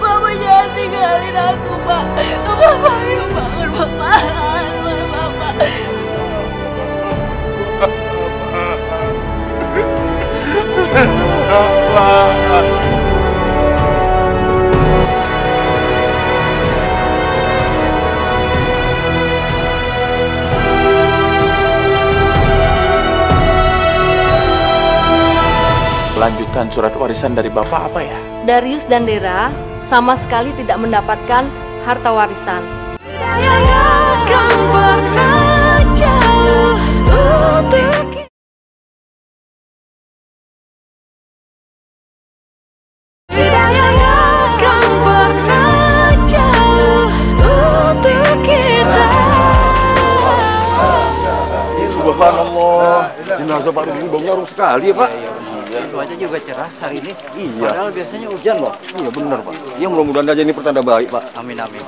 Bapak jangan tinggalin aku, Pak. Bapak, ayo bangun, Bapak. Lanjutan surat warisan dari Bapak apa ya? Darius dan Dera sama sekali tidak mendapatkan harta warisan. Subhanallah, jenazah Pak Rudi baunya harum sekali ya Pak. Cuaca juga cerah hari ini. Iya. Padahal biasanya hujan loh. Iya benar Pak. Ya mudah-mudahan aja ini pertanda baik Pak. Amin amin.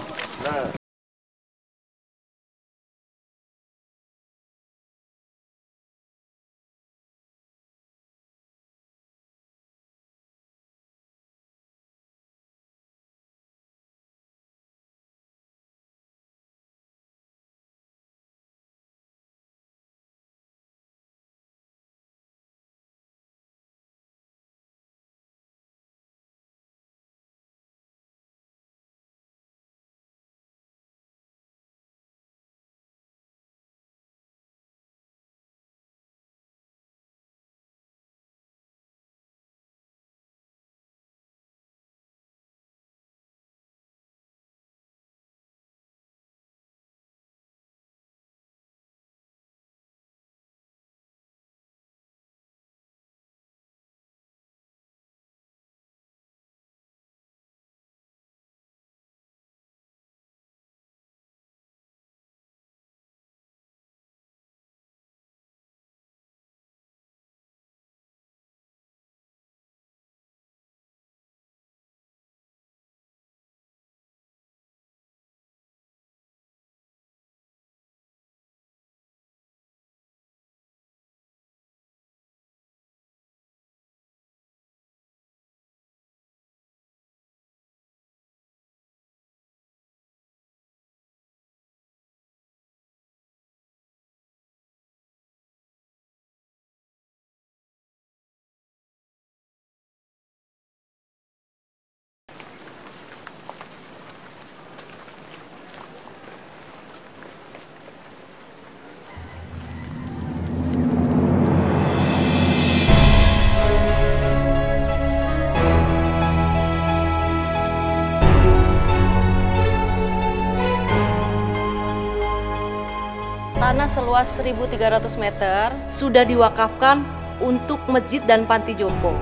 tanah seluas 1.300 meter sudah diwakafkan untuk masjid dan panti jompo.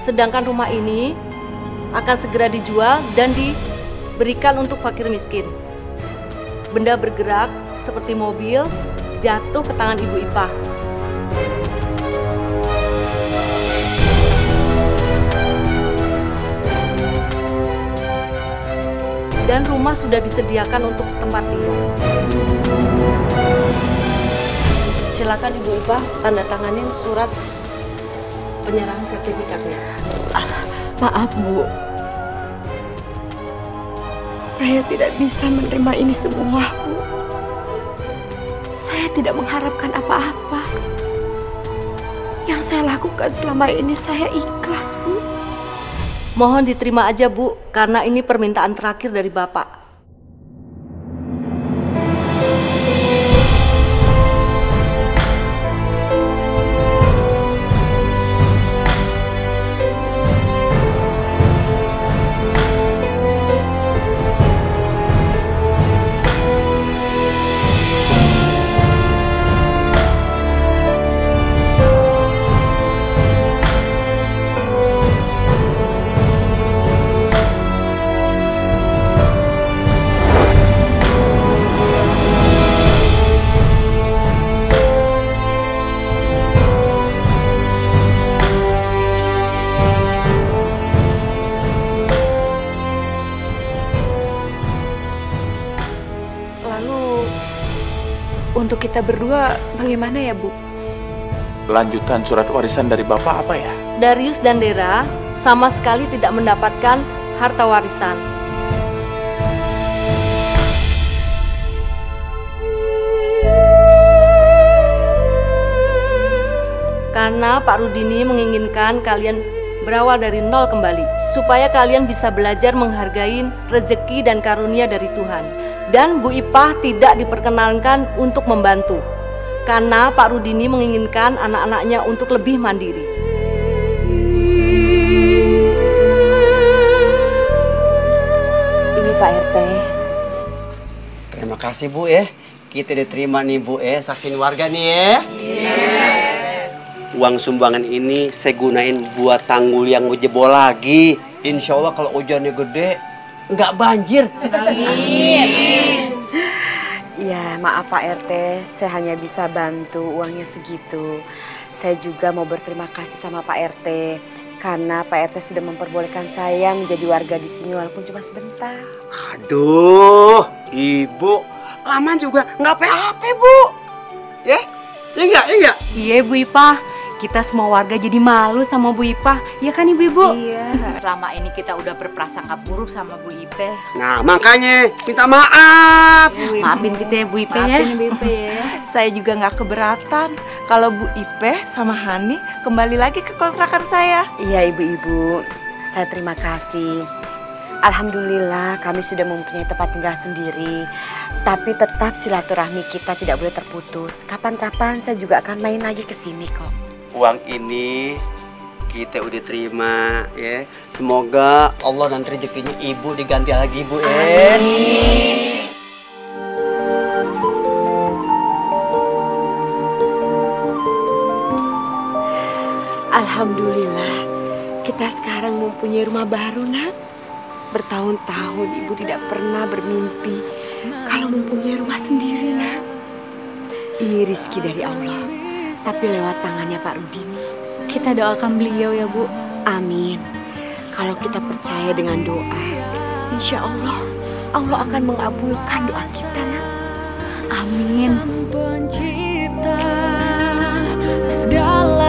Sedangkan rumah ini akan segera dijual dan diberikan untuk fakir miskin. Benda bergerak seperti mobil jatuh ke tangan Ibu Ipah. Dan rumah sudah disediakan untuk tempat tinggal. Silakan Ibu Ipah tanda tanganin surat penyerahan sertifikatnya. Maaf, Bu. Saya tidak bisa menerima ini semua, Bu. Saya tidak mengharapkan apa-apa. Yang saya lakukan selama ini saya ikhlas, Bu. Mohon diterima aja, Bu, karena ini permintaan terakhir dari Bapak. Untuk kita berdua bagaimana ya, Bu? Lanjutan surat warisan dari Bapak apa ya? Darius dan Dera sama sekali tidak mendapatkan harta warisan. Karena Pak Rudini menginginkan kalian berawal dari nol kembali, supaya kalian bisa belajar menghargai rezeki dan karunia dari Tuhan. Dan Bu Ipah tidak diperkenankan untuk membantu, karena Pak Rudini menginginkan anak-anaknya untuk lebih mandiri. Ini Pak RT. Terima kasih Bu ya. Kita diterima nih Bu ya, saksiin warga nih ya. Uang sumbangan ini saya gunain buat tanggul yang mau jebol lagi. Insya Allah kalau hujannya gede, nggak banjir. Amin. Ya maaf Pak RT, saya hanya bisa bantu uangnya segitu. Saya juga mau berterima kasih sama Pak RT karena Pak RT sudah memperbolehkan saya menjadi warga di sini walaupun cuma sebentar. Aduh, Ibu, lama juga nggak apa-apa Bu. Ya, enggak? Iya Bu Ipah, kita semua warga jadi malu sama Bu Ipah, ya kan Ibu-Ibu? Iya, selama ini kita udah berprasangka buruk sama Bu Ipeh. Nah makanya minta maaf. Maafin kita ya Bu Ipeh ya. Maafin Bu Ipeh ya. Saya juga nggak keberatan kalau Bu Ipeh sama Hani kembali lagi ke kontrakan saya. Iya ibu-ibu, saya terima kasih. Alhamdulillah kami sudah mempunyai tempat tinggal sendiri. Tapi tetap silaturahmi kita tidak boleh terputus. Kapan-kapan saya juga akan main lagi ke sini kok. Uang ini kita udah terima ya. Semoga Allah nanti rezekinya Ibu diganti lagi Bu ya. Amin. Alhamdulillah kita sekarang mempunyai rumah baru Nak. Bertahun-tahun Ibu tidak pernah bermimpi kalau mempunyai rumah sendiri Nak. Ini rezeki dari Allah, tapi lewat tangannya Pak Rudini. Kita doakan beliau ya Bu. Amin. Kalau kita percaya dengan doa, insya Allah Allah akan mengabulkan doa kita Nak. Amin. Pencipta segala